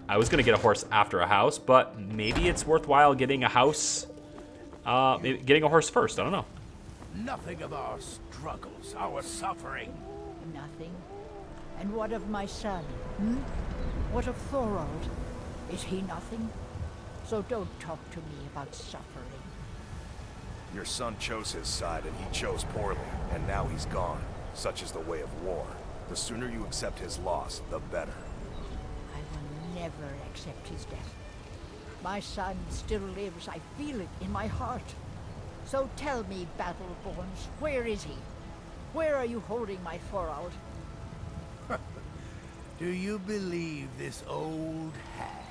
I was going to get a horse after a house, but maybe it's worthwhile getting a house, maybe getting a horse first. I don't know. Nothing of our struggles, our suffering. Nothing. And what of my son? What of Thorold? Is he nothing? So don't talk to me about suffering. Your son chose his side, and he chose poorly, and now he's gone. Such is the way of war. The sooner you accept his loss, the better. I will never accept his death. My son still lives. I feel it in my heart. So tell me, Battleborns, where is he? Where are you holding my Thorold? Do you believe this old hag?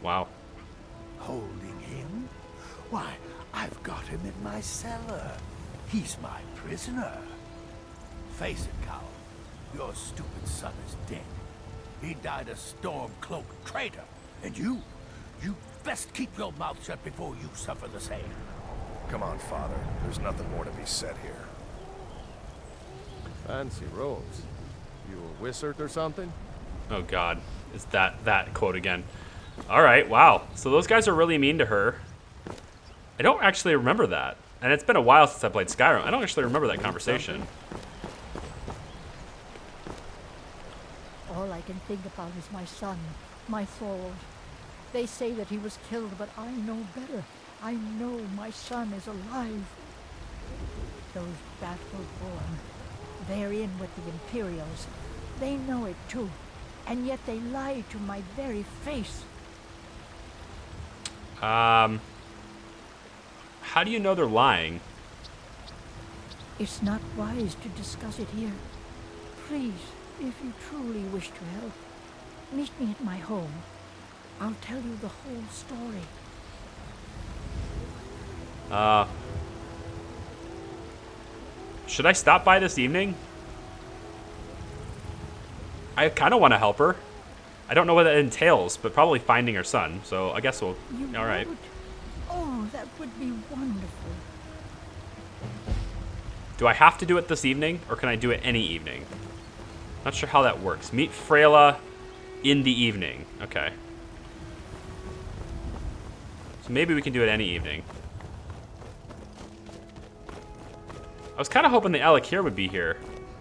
Wow. Holding him? Why, I've got him in my cellar. He's my prisoner. Face it, Cal. Your stupid son is dead. He died a storm-cloaked traitor. And you best keep your mouth shut before you suffer the same. Come on, Father. There's nothing more to be said here. Fancy robes. You a wizard or something? Oh God, is that quote again? All right, wow. So those guys are really mean to her. I don't actually remember that, and it's been a while since I played Skyrim. I don't actually remember that conversation. All I can think about is my son, my Thorold. They say that he was killed, but I know better. I know my son is alive. Those Battleborn, they're in with the Imperials. They know it too. and yet they lie to my very face. How do you know they're lying? It's not wise to discuss it here. Please, if you truly wish to help, meet me at my home. I'll tell you the whole story. Should I stop by this evening? I kind of want to help her. I don't know what that entails, but probably finding her son. So I guess we'll. All right. Would? Oh, that would be wonderful. Do I have to do it this evening, or can I do it any evening? Not sure how that works. Meet Freyla in the evening. Okay. So maybe we can do it any evening. I was kind of hoping the Alakir would be here,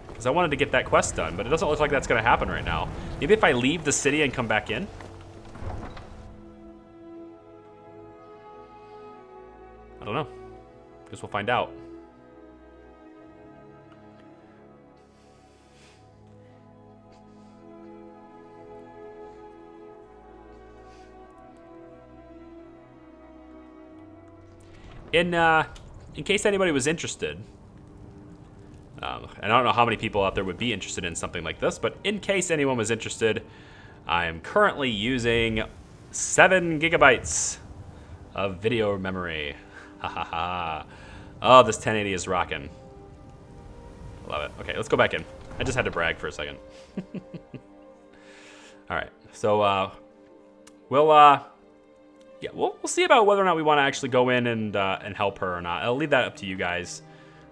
because I wanted to get that quest done, but it doesn't look like that's going to happen right now. Maybe if I leave the city and come back in? I don't know. Guess we'll find out. In case anybody was interested, and I don't know how many people out there would be interested in something like this, but in case anyone was interested, I am currently using 7 gigabytes of video memory. Ha ha ha. Oh, this 1080 is rocking. Love it. Okay, let's go back in. I just had to brag for a second. All right, so we'll see about whether or not we want to actually go in and help her or not. I'll leave that up to you guys.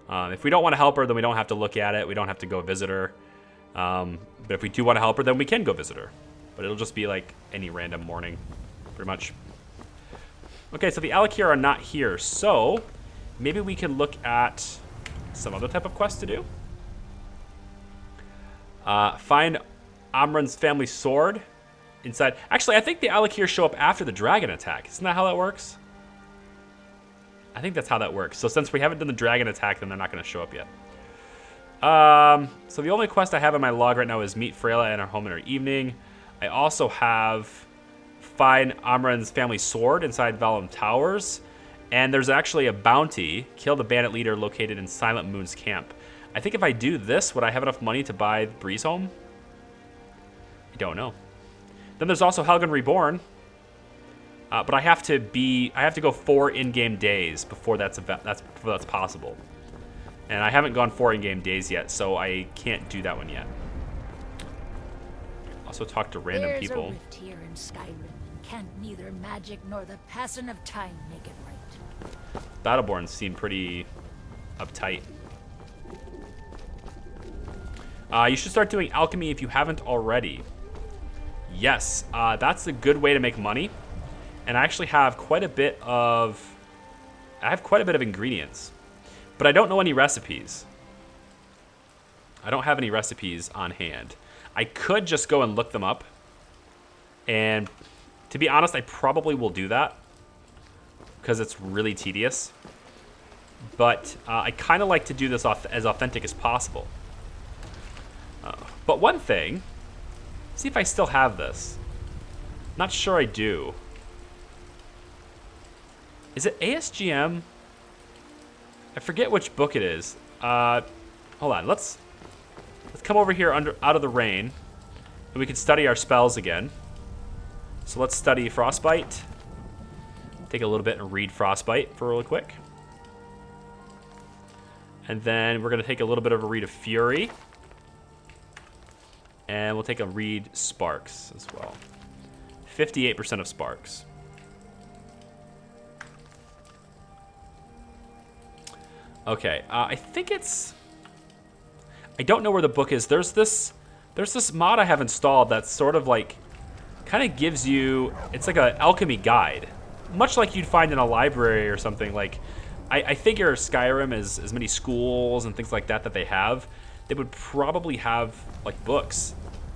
If we don't want to help her, then we don't have to look at it. We don't have to go visit her. But if we do want to help her, then we can go visit her. But it'll just be like any random morning, pretty much. Okay, so the Alakir are not here, so maybe we can look at some other type of quest to do. Find Amran's family sword inside. Actually, I think the Alakir show up after the dragon attack. Isn't that how that works? I think that's how that works. So since we haven't done the dragon attack, then they're not going to show up yet. So the only quest I have in my log right now is meet Freyla in her home in her evening. I also have find Amran's family sword inside Valum Towers. And there's actually a bounty, kill the bandit leader located in Silent Moon's camp. I think if I do this, would I have enough money to buy Breeze home? I don't know. Then there's also Helgen Reborn. But I have to go 4 in-game days before that's possible. And I haven't gone 4 in-game days yet, so I can't do that one yet. Also talk to random people. There's a rift here in Skyrim. Can't neither magic nor the passing of time make it right. Battleborns seem pretty uptight. You should start doing alchemy if you haven't already. Yes, that's a good way to make money. And I actually have quite a bit of ingredients, but I don't know any recipes. I don't have any recipes on hand. I could just go and look them up, and to be honest, I probably will do that because it's really tedious. But I kind of like to do this as authentic as possible. But one thing, see if I still have this. Not sure I do. Is it ASGM? I forget which book it is. Hold on, let's come over here out of the rain, and we can study our spells again. So let's study Frostbite. Take a little bit and read Frostbite for really quick. And then we're gonna take a little bit of a read of Fury. And we'll take a read Sparks as well. 58% of Sparks. Okay, I think it's... I don't know where the book is. There's this mod I have installed that's sort of like... kind of gives you... It's like an alchemy guide. Much like you'd find in a library or something. Like, I figure Skyrim is as many schools and things like that they have. They would probably have, like, books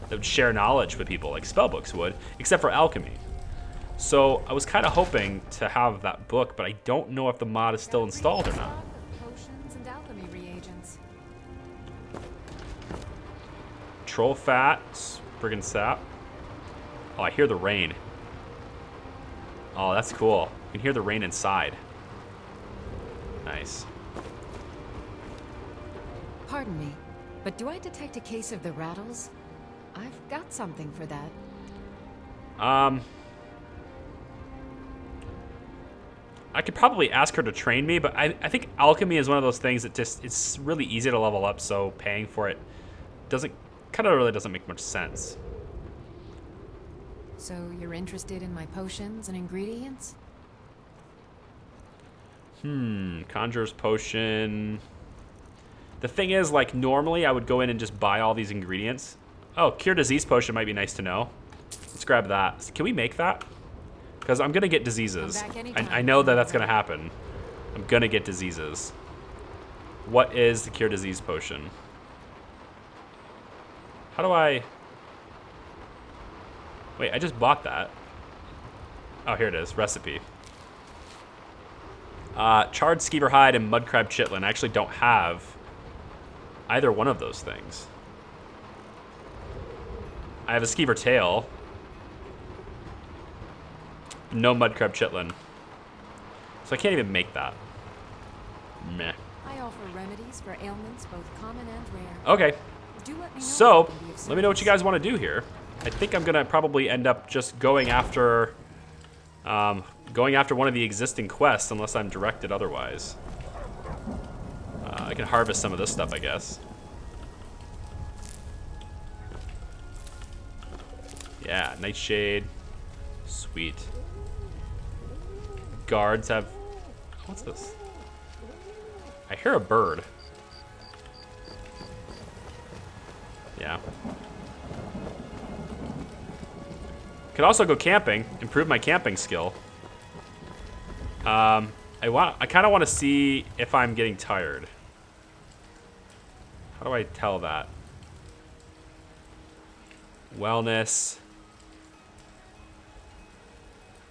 that would share knowledge with people, like spell books would, except for alchemy. So I was kind of hoping to have that book, but I don't know if the mod is still installed or not. Potions and alchemy reagents. Troll fat, brigand sap. Oh, I hear the rain. Oh, that's cool. You can hear the rain inside. Nice. Pardon me, but do I detect a case of the rattles? I've got something for that. I could probably ask her to train me, but I think alchemy is one of those things that just, it's really easy to level up, so paying for it really doesn't make much sense. So you're interested in my potions and ingredients? Conjurer's potion. The thing is, like, normally I would go in and just buy all these ingredients. Oh, cure disease potion might be nice to know. Let's grab that. Can we make that? Because I'm going to get diseases. I know that that's going to happen. I'm going to get diseases. What is the cure disease potion? How do I... Wait, I just bought that. Oh, here it is. Recipe. Charred skeever hide and mudcrab chitlin. I actually don't have either one of those things. I have a skeever tail. No mudcrab chitlin. So I can't even make that. Meh. I offer remedies for ailments both common and rare. Okay. Do let me know So, let me know what you guys want to do here. I think I'm gonna probably end up just going after one of the existing quests, unless I'm directed otherwise. I can harvest some of this stuff, I guess. Yeah, Nightshade. Sweet. Guards have... What's this? I hear a bird. Yeah. Could also go camping, improve my camping skill. I kind of want to see if I'm getting tired. How do I tell that? Wellness.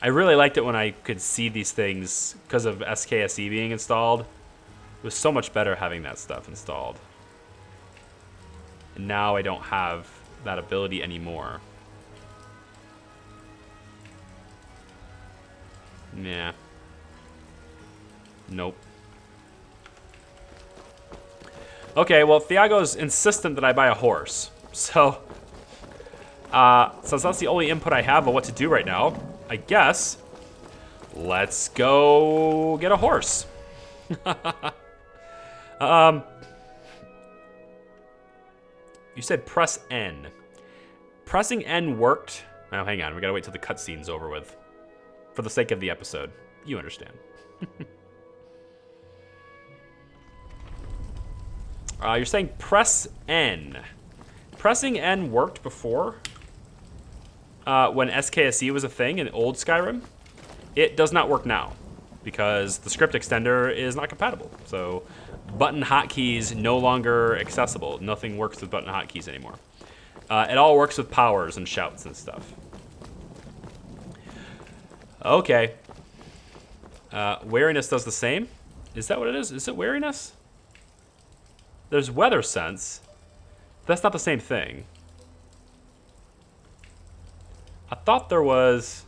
I really liked it when I could see these things because of SKSE being installed. It was so much better having that stuff installed. And now I don't have that ability anymore. Yeah. Nope. Okay, well, Thiago's insistent that I buy a horse. So, since that's the only input I have of what to do right now, I guess let's go get a horse. You said press N. Pressing N worked. Now, hang on. We gotta wait till the cutscene's over with. For the sake of the episode. You understand. You're saying press N. Pressing N worked before. When SKSE was a thing in old Skyrim. It does not work now. Because the script extender is not compatible. So button hotkeys no longer accessible. Nothing works with button hotkeys anymore. It all works with powers and shouts and stuff. Okay. Wariness does the same. Is that what it is? Is it wariness? There's weather sense. That's not the same thing. I thought there was...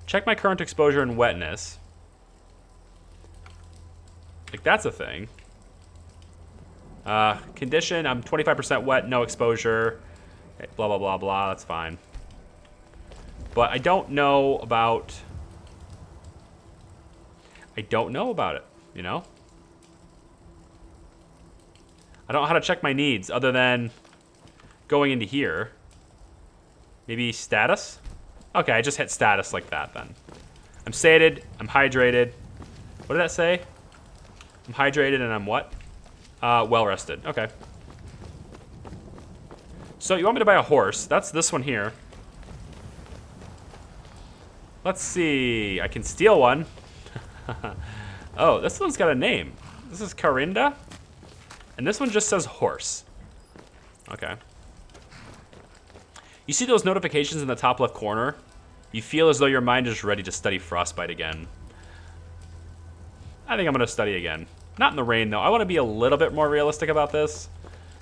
Check my current exposure and wetness. Like, that's a thing. Condition, I'm 25% wet, no exposure. Okay, blah, blah, blah, blah, that's fine. But I don't know about... I don't know about it, you know? I don't know how to check my needs other than going into here. Maybe status? Okay, I just hit status like that then. I'm sated, I'm hydrated. What did that say? I'm hydrated and I'm what? Well rested, okay. So you want me to buy a horse? That's this one here. Let's see, I can steal one. Oh, this one's got a name. This is Karinda. And this one just says horse. Okay. You see those notifications in the top left corner? You feel as though your mind is ready to study Frostbite again. I think I'm going to study again. Not in the rain, though. I want to be a little bit more realistic about this.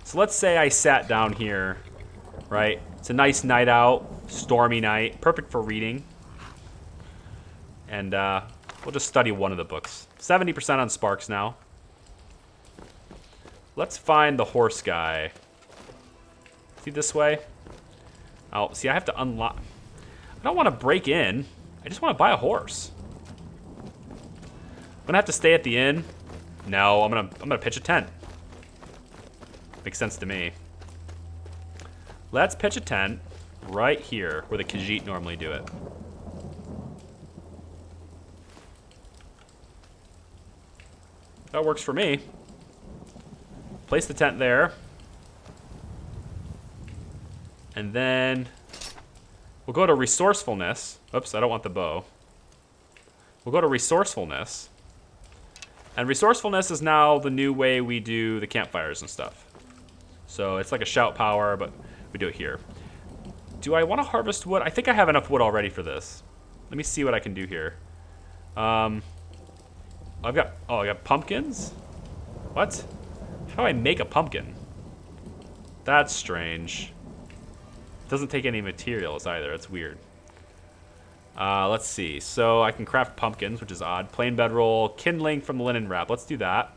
So let's say I sat down here, right? It's a nice night out, stormy night, perfect for reading. And we'll just study one of the books. 70% on sparks now. Let's find the horse guy. See this way? Oh, see, I have to unlock. I don't want to break in. I just want to buy a horse. I'm gonna have to stay at the inn. No, I'm gonna pitch a tent. Makes sense to me. Let's pitch a tent right here where the Khajiit normally do it. That works for me. Place the tent there. And then we'll go to resourcefulness. Oops, I don't want the bow. We'll go to resourcefulness. And resourcefulness is now the new way we do the campfires and stuff. So it's like a shout power, but we do it here. Do I want to harvest wood? I think I have enough wood already for this. Let me see what I can do here. I got pumpkins? What? How do I make a pumpkin? That's strange. It doesn't take any materials either. It's weird. Let's see. So I can craft pumpkins, which is odd. Plain bedroll, kindling from the linen wrap. Let's do that.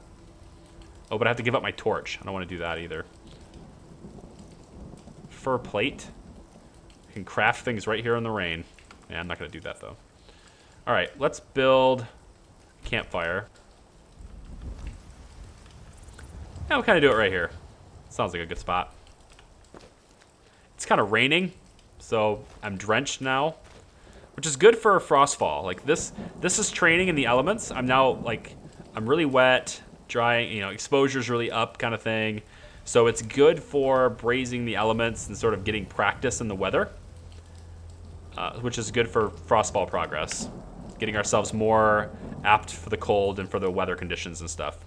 Oh, but I have to give up my torch. I don't want to do that either. Fur plate. I can craft things right here in the rain. Yeah, I'm not going to do that, though. All right, let's build a campfire. Yeah, we'll kind of do it right here. Sounds like a good spot. It's kind of raining, so I'm drenched now, which is good for frostfall. Like this is training in the elements. I'm now like, I'm really wet, drying, you know, exposure's really up kind of thing. So it's good for brazing the elements and sort of getting practice in the weather, which is good for frostfall progress, getting ourselves more apt for the cold and for the weather conditions and stuff.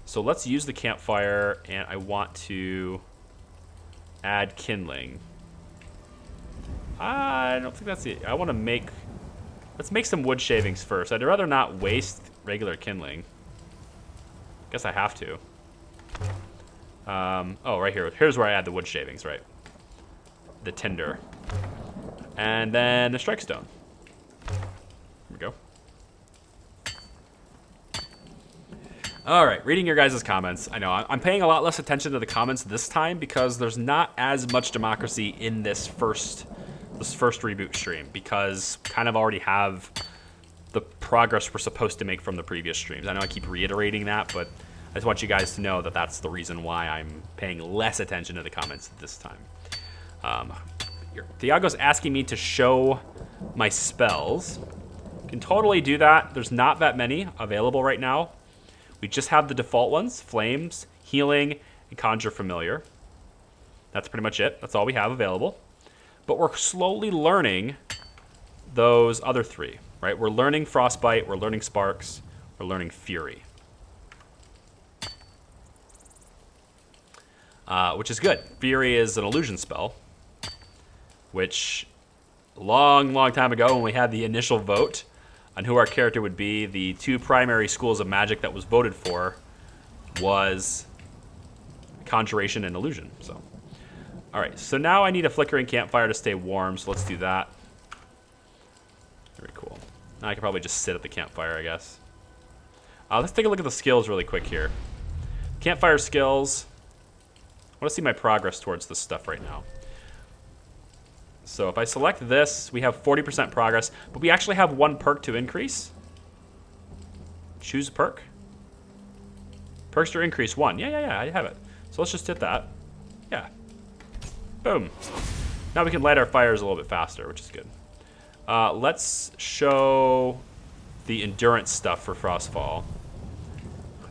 So let's use the campfire, and I want to add kindling. I don't think that's it. I want to make... Let's make some wood shavings first. I'd rather not waste regular kindling. Guess I have to. Oh, right here. Here's where I add the wood shavings, right? The tinder. And then the strike stone. Here we go. All right, reading your guys' comments. I know I'm paying a lot less attention to the comments this time because there's not as much democracy in this first reboot stream, because kind of already have the progress we're supposed to make from the previous streams. I know I keep reiterating that, but I just want you guys to know that that's the reason why I'm paying less attention to the comments this time. Thiago's asking me to show my spells. Can totally do that. There's not that many available right now. We just have the default ones: Flames, Healing, and Conjure Familiar. That's pretty much it. That's all we have available. But we're slowly learning those other three, right? We're learning Frostbite, we're learning Sparks, we're learning Fury. Which is good. Fury is an illusion spell, which long time ago when we had the initial vote on who our character would be, the two primary schools of magic that was voted for was Conjuration and Illusion. So, all right, so now I need a flickering campfire to stay warm, so let's do that. Very cool. Now I can probably just sit at the campfire, I guess. Let's take a look at the skills really quick here. Campfire skills. I want to see my progress towards this stuff right now. So if I select this, we have 40% progress, but we actually have one perk to increase. Choose a perk. Perks to increase 1. Yeah, I have it. So let's just hit that. Yeah. Boom. Now we can light our fires a little bit faster, which is good. Let's show the endurance stuff for Frostfall.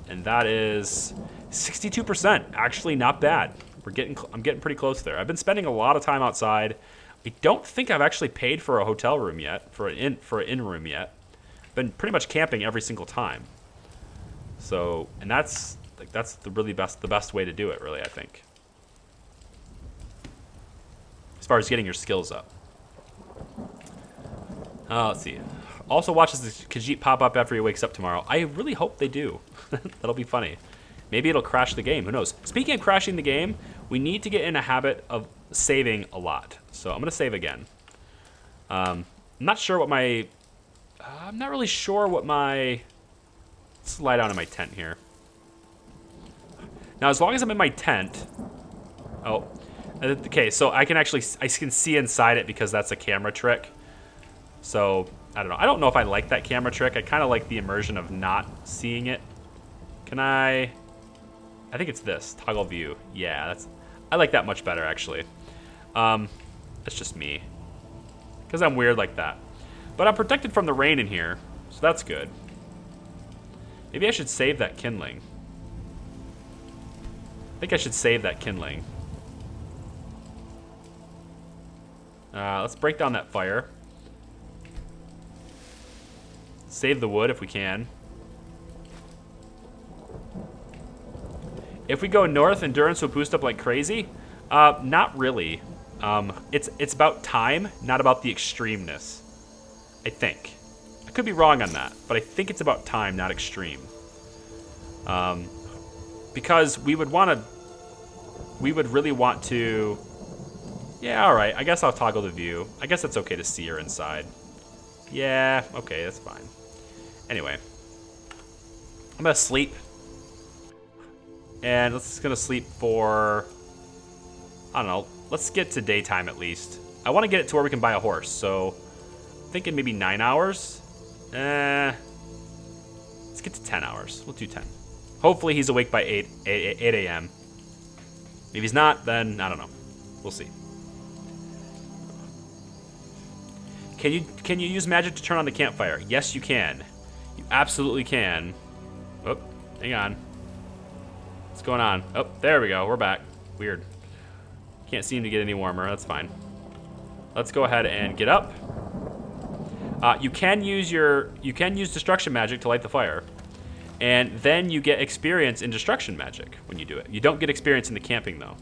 And that is 62%. Actually, not bad. I'm getting pretty close there. I've been spending a lot of time outside. I don't think I've actually paid for a hotel room yet, for an inn room yet. Been pretty much camping every single time. So, and that's the best way to do it, really, I think. As far as getting your skills up. Let's see. Also watches the Khajiit pop up after he wakes up tomorrow. I really hope they do. That'll be funny. Maybe it'll crash the game. Who knows? Speaking of crashing the game, we need to get in a habit of saving a lot. So I'm going to save again. I'm not sure what my... I'm not really sure what my... Let's lie down in my tent here. Now, as long as I'm in my tent... Oh, okay, so I can see inside it because that's a camera trick. So, I don't know. I don't know if I like that camera trick. I kind of like the immersion of not seeing it. Can I think it's this, toggle view. Yeah, I like that much better, actually. That's just me. Because I'm weird like that. But I'm protected from the rain in here, so that's good. Maybe I should save that kindling. I think I should save that kindling. Let's break down that fire. Save the wood if we can. If we go north, endurance will boost up like crazy. Not really. It's about time, not about the extremeness. I think. I could be wrong on that, but I think it's about time, not extreme. Because we would really want to... Yeah, alright, I guess I'll toggle the view. I guess it's okay to see her inside. Yeah, okay, that's fine. Anyway. I'm gonna sleep. And let's gonna sleep for... I don't know, let's get to daytime at least. I want to get it to where we can buy a horse, so... I'm thinking maybe 9 hours. Let's get to 10 hours. We'll do 10. Hopefully he's awake by 8 a.m. If he's not, then I don't know. We'll see. Can you use magic to turn on the campfire? Yes, you can. You absolutely can. Oh, hang on. What's going on? Oh, there we go. We're back. Weird. Can't seem to get any warmer. That's fine. Let's go ahead and get up. You can use destruction magic to light the fire, and then you get experience in destruction magic when you do it. You don't get experience in the camping though.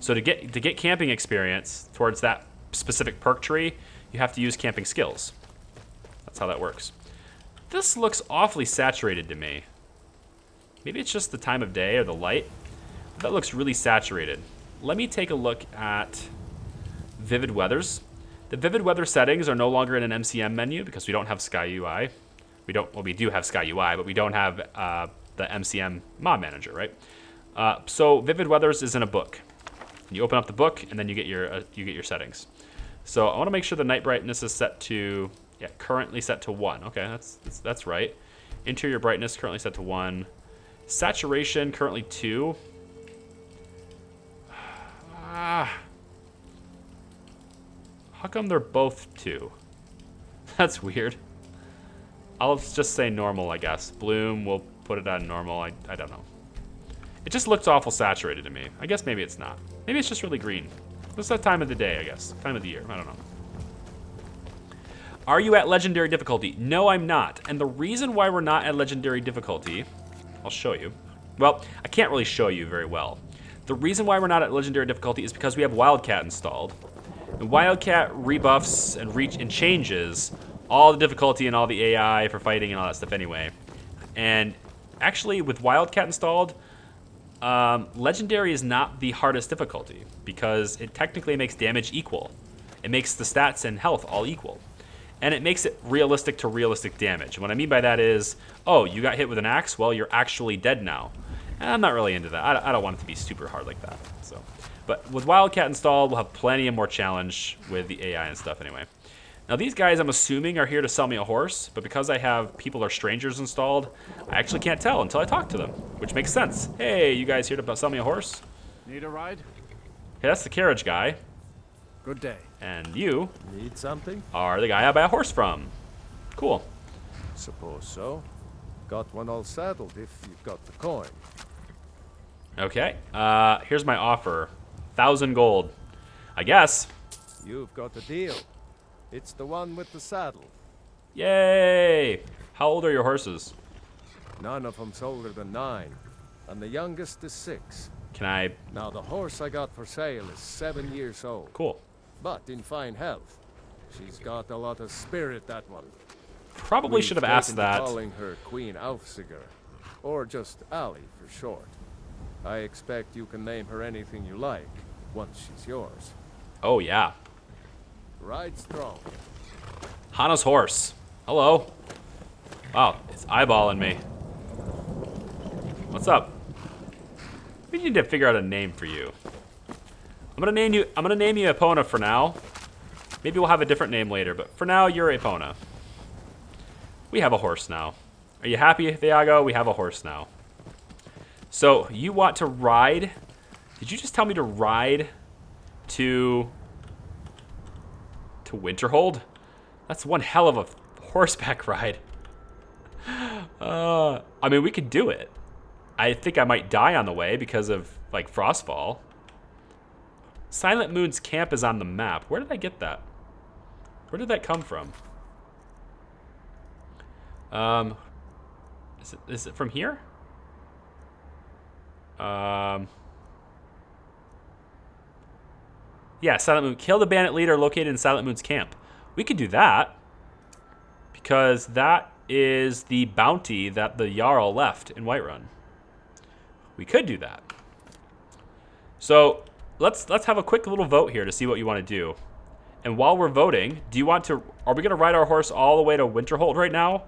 So to get camping experience towards that specific perk tree, you have to use camping skills. That's how that works. This looks awfully saturated to me. Maybe it's just the time of day or the light. But that looks really saturated. Let me take a look at Vivid Weathers. The Vivid Weather settings are no longer in an MCM menu because we don't have Sky UI. We do have Sky UI, but we don't have the MCM mod manager, right? So Vivid Weathers is in a book. You open up the book, and then you get your settings. So I want to make sure the night brightness is set to, currently set to 1. Okay, that's right. Interior brightness currently set to 1. Saturation currently 2. How come they're both 2? That's weird. I'll just say normal, I guess. Bloom, we'll put it on normal. I don't know. It just looks awful saturated to me. I guess maybe it's not. Maybe it's just really green. What's that time of the day, I guess? Time of the year. I don't know. Are you at legendary difficulty? No, I'm not. And the reason why we're not at legendary difficulty, I'll show you. Well, I can't really show you very well. The reason why we're not at legendary difficulty is because we have Wildcat installed. And Wildcat rebuffs and changes all the difficulty and all the AI for fighting and all that stuff anyway. And actually, with Wildcat installed, Legendary is not the hardest difficulty because it technically makes damage equal. It makes the stats and health all equal. And it makes it realistic to realistic damage. And what I mean by that is, oh, you got hit with an axe? Well, you're actually dead now. And I'm not really into that. I don't want it to be super hard like that. So, but with Wildcat installed, we'll have plenty of more challenge with the AI and stuff anyway. Now these guys, I'm assuming, are here to sell me a horse, but because I have people or strangers installed, I actually can't tell until I talk to them, which makes sense. Hey, you guys here to sell me a horse? Need a ride? Hey, that's the carriage guy. Good day. And you need something? Are the guy I buy a horse from. Cool. Suppose so. Got one all saddled if you've got the coin. Okay, here's my offer. 1,000 gold. I guess. You've got a deal. It's the one with the saddle. Yay! How old are your horses? None of them's older than 9, and the youngest is 6. Can I... Now, the horse I got for sale is 7 years old. Cool. But in fine health. She's got a lot of spirit, that one. Probably should have asked that. Calling her Queen Aufsiger. or just Allie for short. I expect you can name her anything you like, once she's yours. Oh, yeah. Ride strong. Hana's horse. Hello. Wow, it's eyeballing me. What's up? We need to figure out a name for you. I'm gonna name you Epona for now. Maybe we'll have a different name later, but for now, you're Epona. We have a horse now. Are you happy, Thiago? We have a horse now. So, you want to ride? Did you just tell me to ride to Winterhold? That's one hell of a horseback ride. I mean, we could do it. I think I might die on the way because of, like, Frostfall. Silent Moon's camp is on the map. Where did I get that? Where did that come from? Is it from here? Yeah, Silent Moon. Kill the bandit leader located in Silent Moon's camp. We could do that. Because that is the bounty that the Jarl left in Whiterun. We could do that. So let's have a quick little vote here to see what you want to do. And while we're voting, are we gonna ride our horse all the way to Winterhold right now?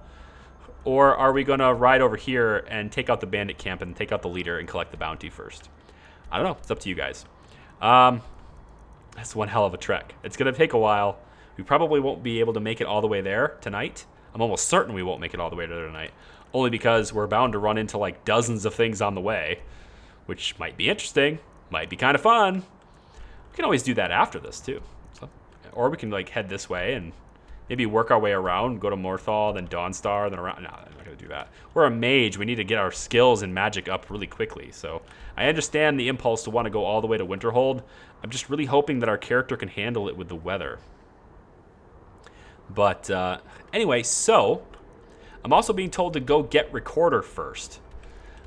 Or are we gonna ride over here and take out the bandit camp and take out the leader and collect the bounty first? I don't know, it's up to you guys. That's one hell of a trek. It's gonna take a while. We probably won't be able to make it all the way there tonight. I'm almost certain we won't make it all the way there tonight. Only because we're bound to run into like dozens of things on the way, which might be interesting, might be kind of fun. We can always do that after this too. So, or we can like head this way and maybe work our way around, go to Morthal, then Dawnstar, then around. No, I'm not gonna do that. We're a mage, we need to get our skills in magic up really quickly. So I understand the impulse to want to go all the way to Winterhold. I'm just really hoping that our character can handle it with the weather. But anyway, so I'm also being told to go get Recorder first.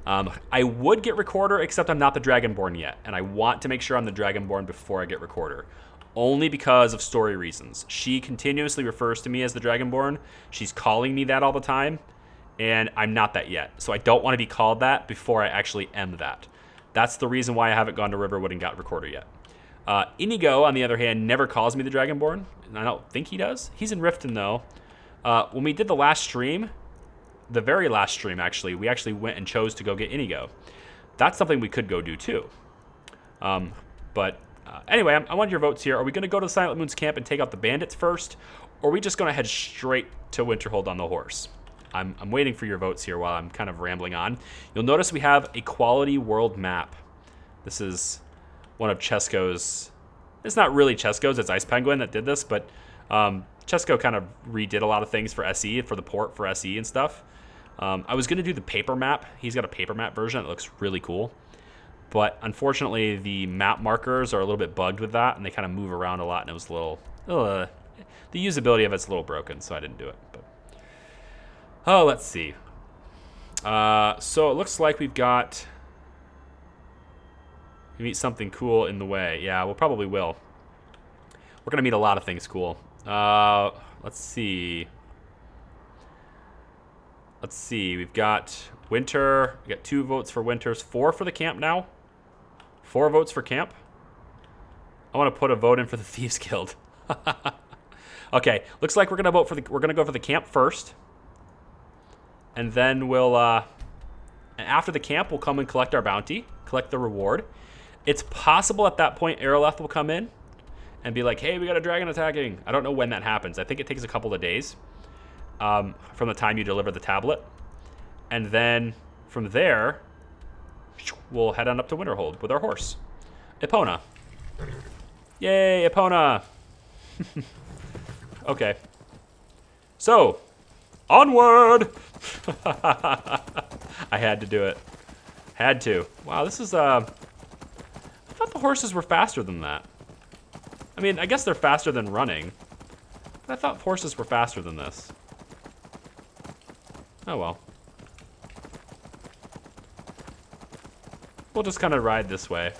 I would get Recorder, except I'm not the Dragonborn yet, and I want to make sure I'm the Dragonborn before I get Recorder. Only because of story reasons. She continuously refers to me as the Dragonborn. She's calling me that all the time, and I'm not that yet. So I don't want to be called that before I actually am that. That's the reason why I haven't gone to Riverwood and got Recorder yet. Inigo, on the other hand, never calls me the Dragonborn, and I don't think he does. He's in Riften, though. When we did the last stream, the very last stream, actually, we actually went and chose to go get Inigo. That's something we could go do, too. Anyway, I want your votes here. Are we going to go to Silent Moon's camp and take out the bandits first, or are we just going to head straight to Winterhold on the horse? I'm waiting for your votes here while I'm kind of rambling on. You'll notice we have a quality world map. This is one of Chesko's. It's not really Chesko's, it's Ice Penguin that did this, but Chesko kind of redid a lot of things for SE, for the port for SE and stuff. I was going to do the paper map. He's got a paper map version that looks really cool. But unfortunately, the map markers are a little bit bugged with that, and they kind of move around a lot, and it was a little... the usability of it's a little broken, so I didn't do it. But let's see. So it looks like we've got... We meet something cool in the way. Yeah, we probably will. We're going to meet a lot of things cool. Let's see. We've got Winter. We got 2 votes for Winters. 4 for the camp now. 4 votes for camp. I want to put a vote in for the Thieves Guild. Okay, looks like we're gonna vote for we're gonna go for the camp first, and then we'll and after the camp we'll come and collect our bounty, collect the reward. It's possible at that point Aeroleth will come in and be like, hey, we got a dragon attacking. I don't know when that happens. I think it takes a couple of days from the time you deliver the tablet. And then from there, we'll head on up to Winterhold with our horse. Epona. Yay, Epona. Okay. So, onward! I had to do it. Had to. Wow, this is, I thought the horses were faster than that. I mean, I guess they're faster than running. But I thought horses were faster than this. Oh well. We'll just kind of ride this way.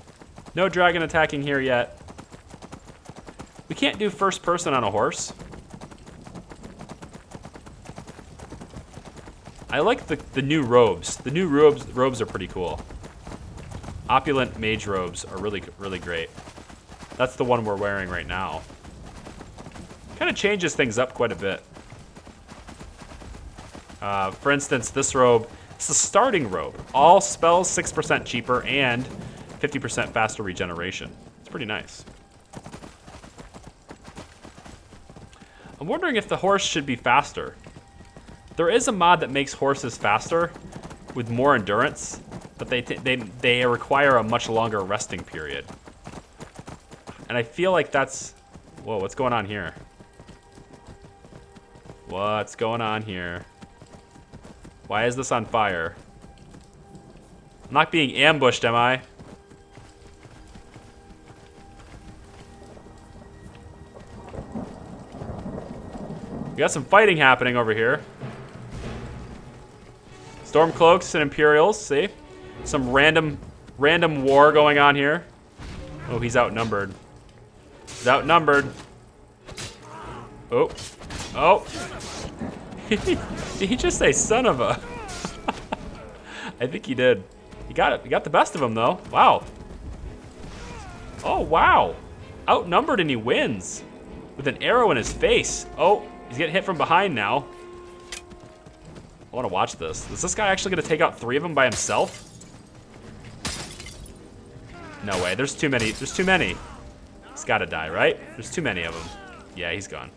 No dragon attacking here yet. We can't do first person on a horse. I like the new robes. The new robes are pretty cool. Opulent mage robes are really great. That's the one we're wearing right now. Kind of changes things up quite a bit. For instance, this robe, it's a starting robe. All spells 6% cheaper and 50% faster regeneration. It's pretty nice. I'm wondering if the horse should be faster. There is a mod that makes horses faster with more endurance, but they require a much longer resting period. And I feel like that's... Whoa, what's going on here? What's going on here? Why is this on fire? I'm not being ambushed, am I? We got some fighting happening over here. Stormcloaks and Imperials, see? Some random war going on here. Oh, he's outnumbered. He's outnumbered. Oh. Oh. Did he just say son of a? I think he did. He got it. He got the best of him, though. Wow. Oh, wow. Outnumbered and he wins. With an arrow in his face. Oh, he's getting hit from behind now. I want to watch this. Is this guy actually going to take out 3 of them by himself? No way. There's too many. There's too many. He's got to die, right? There's too many of them. Yeah, he's gone.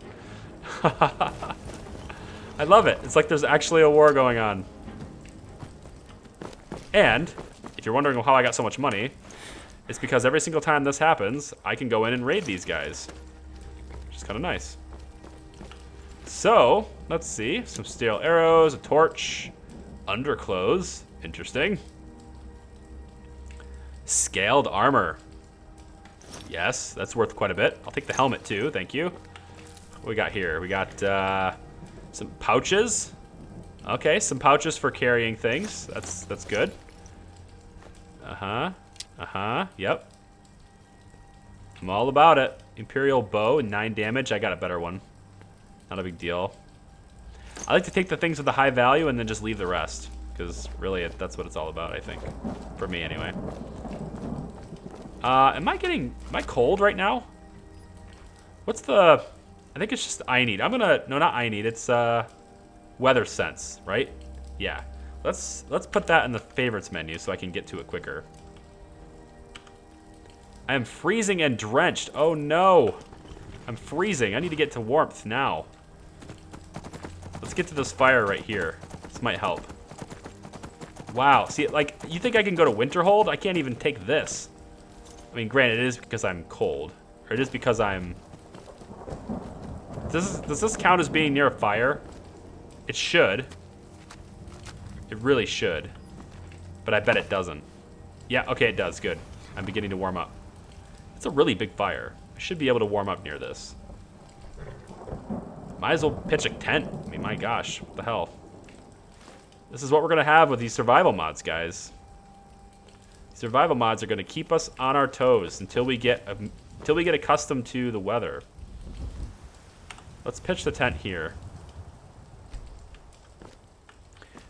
I love it. It's like there's actually a war going on. And if you're wondering how I got so much money, it's because every single time this happens, I can go in and raid these guys. Which is kind of nice. So, let's see. Some steel arrows, a torch, underclothes. Interesting. Scaled armor. Yes, that's worth quite a bit. I'll take the helmet too, thank you. What we got here? We got some pouches. Okay, some pouches for carrying things. That's good. Yep. I'm all about it. Imperial bow and 9 damage. I got a better one. Not a big deal. I like to take the things with the high value and then just leave the rest. Because really, that's what it's all about, I think. For me, anyway. Am I cold right now? What's the... I think it's just I need. I'm gonna... No, not I need. It's, weather sense, right? Yeah. Let's put that in the favorites menu so I can get to it quicker. I am freezing and drenched. Oh, no. I'm freezing. I need to get to warmth now. Let's get to this fire right here. This might help. Wow. See, like, you think I can go to Winterhold? I can't even take this. I mean, granted, it is because I'm cold. Or it is because I'm... Does this count as being near a fire? It should. It really should. But I bet it doesn't. Yeah, okay, it does. Good. I'm beginning to warm up. It's a really big fire. I should be able to warm up near this. Might as well pitch a tent. I mean, my gosh, what the hell? This is what we're gonna have with these survival mods, guys. Survival mods are gonna keep us on our toes until we get accustomed to the weather. Let's pitch the tent here.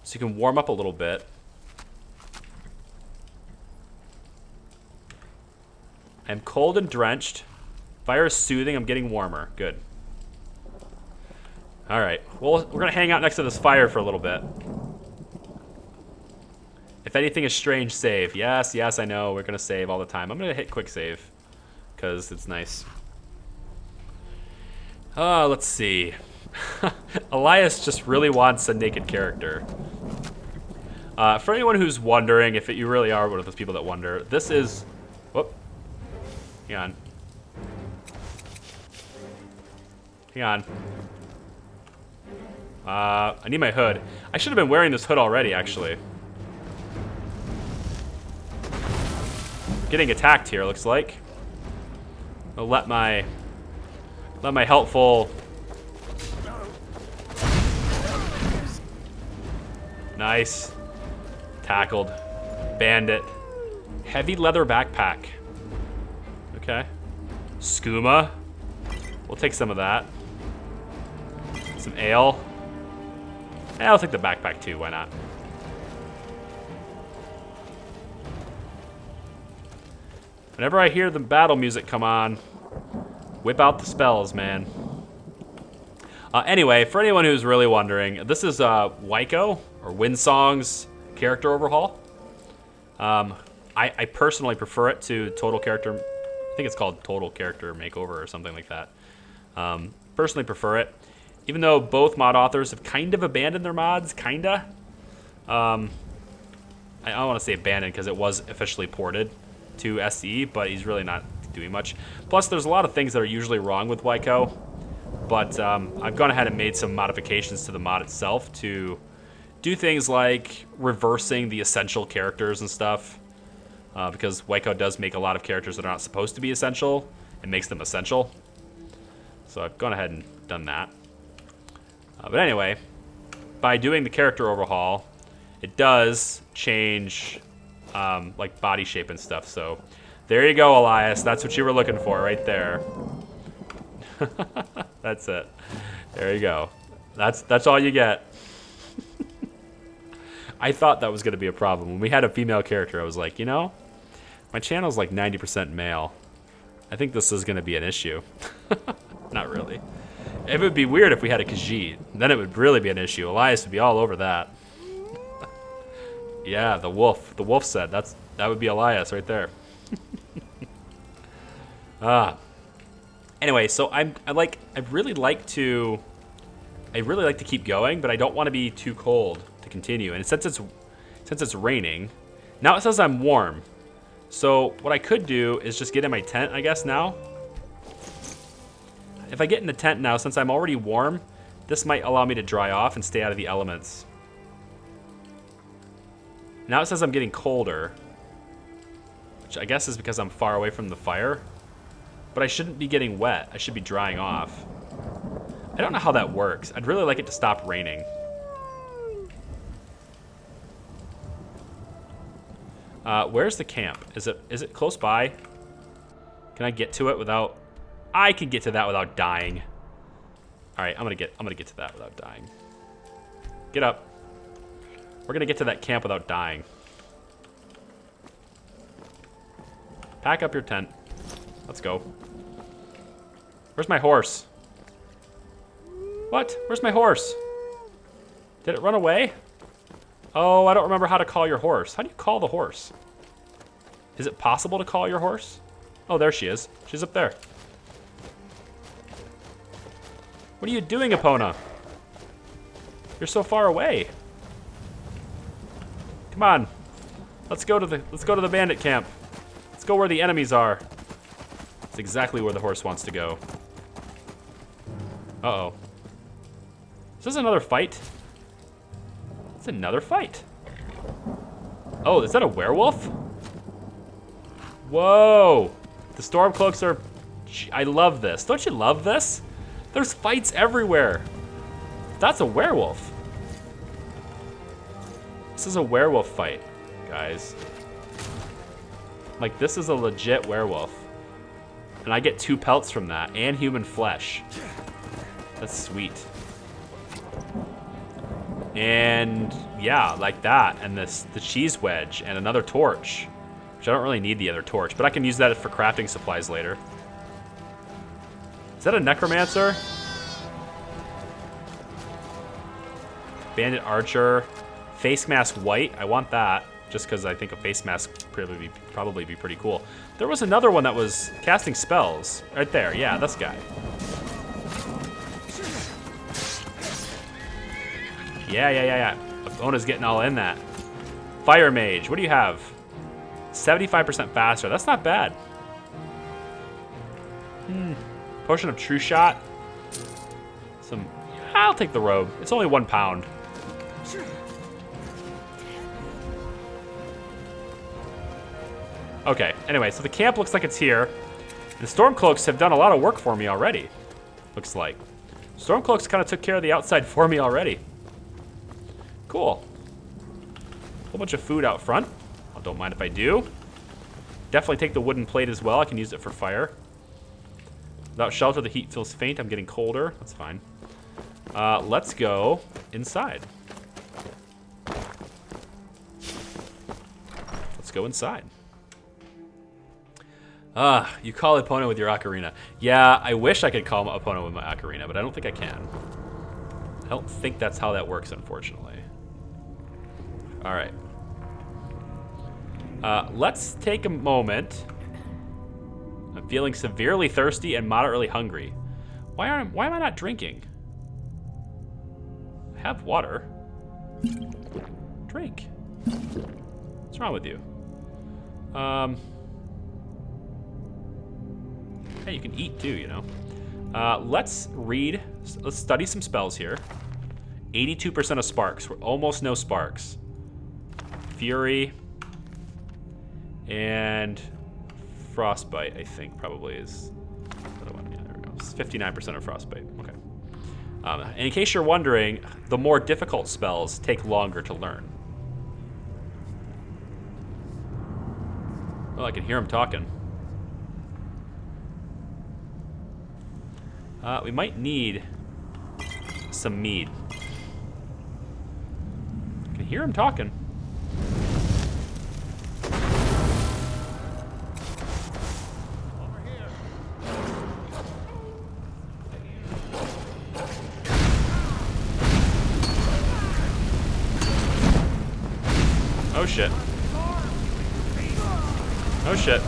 So you can warm up a little bit. I'm cold and drenched. Fire is soothing. I'm getting warmer. Good. All right. Well, we're going to hang out next to this fire for a little bit. If anything is strange, save. Yes, yes, I know. We're going to save all the time. I'm going to hit quick save because it's nice. Let's see. Elias just really wants a naked character. For anyone who's wondering, if you really are one of those people that wonder, this is... Whoop. Hang on. Hang on. I need my hood. I should have been wearing this hood already, actually. Getting attacked here, looks like. I'll let my helpful... Nice. Tackled. Bandit. Heavy leather backpack. Okay. Skooma. We'll take some of that. Some ale. I'll take the backpack too, why not? Whenever I hear the battle music come on, whip out the spells, man. Anyway, for anyone who's really wondering, this is Waiko, or Windsong's character overhaul. I personally prefer it to Total Character, I think it's called Total Character Makeover or something like that. Personally prefer it. Even though both mod authors have kind of abandoned their mods, kinda. I don't want to say abandoned because it was officially ported to SE, but he's really not doing much. Plus, there's a lot of things that are usually wrong with Waiko, but I've gone ahead and made some modifications to the mod itself to do things like reversing the essential characters and stuff, because Waiko does make a lot of characters that are not supposed to be essential and makes them essential. So I've gone ahead and done that. But anyway, by doing the character overhaul, it does change like body shape and stuff. So there you go, Elias. That's what you were looking for right there. That's it. There you go. That's all you get. I thought that was going to be a problem. When we had a female character, I was like, you know, my channel's like 90% male. I think this is going to be an issue. Not really. It would be weird if we had a Khajiit. Then it would really be an issue. Elias would be all over that. Yeah, the wolf. The wolf said that would be Elias right there. Anyway, so I really like to keep going, but I don't want to be too cold to continue. And since it's raining, now it says I'm warm. So what I could do is just get in my tent, I guess, now. If I get in the tent now, since I'm already warm, this might allow me to dry off and stay out of the elements. Now it says I'm getting colder, which I guess is because I'm far away from the fire. But I shouldn't be getting wet. I should be drying off. I don't know how that works. I'd really like it to stop raining. Where's the camp? Is it close by? Can I get to it without... I can get to that without dying. All right, I'm gonna get to that without dying. Get up. We're gonna get to that camp without dying. Pack up your tent. Let's go. Where's my horse? What? Where's my horse? Did it run away? Oh, I don't remember how to call your horse. How do you call the horse? Is it possible to call your horse? Oh, there she is. She's up there. What are you doing, Epona? You're so far away. Come on. Let's go to the bandit camp. Let's go where the enemies are. That's exactly where the horse wants to go. Uh-oh. Is this another fight? It's another fight. Oh, is that a werewolf? Whoa. The Stormcloaks are... I love this. Don't you love this? There's fights everywhere. That's a werewolf. This is a werewolf fight, guys. Like, this is a legit werewolf. And I get 2 pelts from that, and human flesh. That's sweet. And yeah, like that. And the cheese wedge and another torch. Which I don't really need the other torch, but I can use that for crafting supplies later. Is that a necromancer? Bandit archer. Face mask white. I want that. Just because I think a face mask would probably be pretty cool. There was another one that was casting spells. Right there. Yeah, this guy. Yeah. Epona's getting all in that. Fire mage. What do you have? 75% faster. That's not bad. Potion of true shot. I'll take the robe. It's only 1 pound. Okay, anyway, so the camp looks like it's here. The Stormcloaks have done a lot of work for me already, looks like. Stormcloaks kind of took care of the outside for me already. Cool. Whole bunch of food out front. I don't mind if I do. Definitely take the wooden plate as well. I can use it for fire. Without shelter, the heat feels faint. I'm getting colder. That's fine. Let's go inside. Let's go inside. You call an opponent with your ocarina. Yeah, I wish I could call my opponent with my ocarina, but I don't think I can. I don't think that's how that works, unfortunately. All right. Let's take a moment. I'm feeling severely thirsty and moderately hungry. Why am I not drinking? I have water. Drink. What's wrong with you? Hey, you can eat too, you know. Let's study some spells here. 82% of sparks. We're almost no sparks. Fury. And frostbite, I think, probably is the other one. Yeah, there we go. It's 59% of frostbite. Okay. And in case you're wondering, the more difficult spells take longer to learn. Well, I can hear him talking. We might need some mead. I can hear him talking. Oh shit. Oh shit.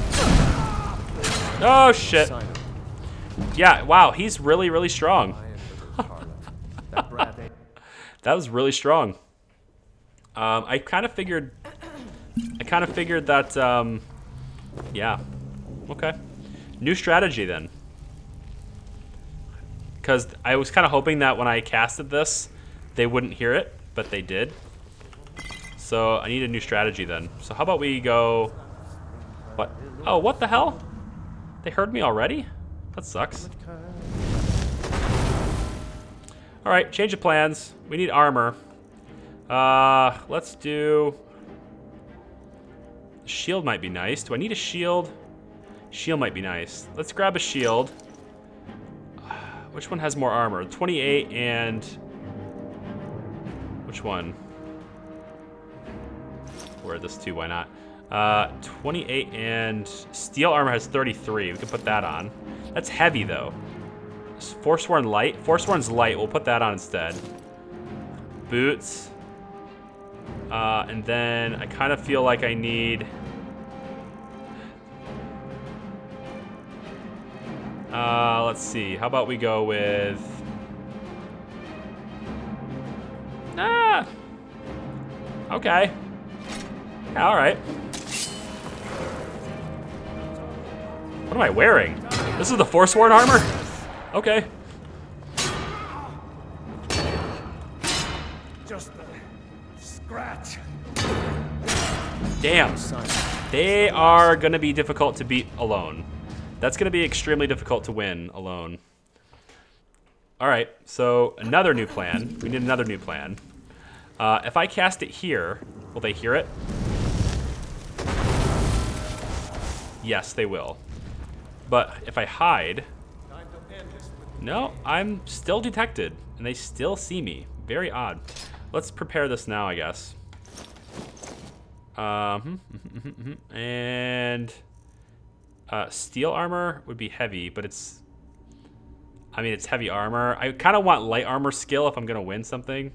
Oh shit. Yeah, wow, he's really, really strong. That was really strong. I kind of figured that, yeah. Okay. New strategy then. Because I was kind of hoping that when I casted this, they wouldn't hear it, but they did. So I need a new strategy then. So how about we go... What? Oh, what the hell? They heard me already? That sucks. Alright, change of plans. We need armor. Let's do... Shield might be nice. Do I need a shield? Shield might be nice. Let's grab a shield. Which one has more armor? 28 and... Which one? Wear this too, why not? 28 and steel armor has 33. We can put that on. That's heavy though. Forsworn light. Forsworn's light. We'll put that on instead. Boots. And then I kind of feel like I need... let's see. How about we go with... Okay. Yeah, all right. What am I wearing? This is the Forsworn armor? Okay. Just a scratch. Damn. They are going to be difficult to beat alone. That's going to be extremely difficult to win alone. All right, so another new plan. We need another new plan. If I cast it here, will they hear it? Yes, they will. But if I hide... No, I'm still detected, and they still see me. Very odd. Let's prepare this now, I guess. And... steel armor would be heavy, but it's... I mean, it's heavy armor. I kind of want light armor skill if I'm going to win something.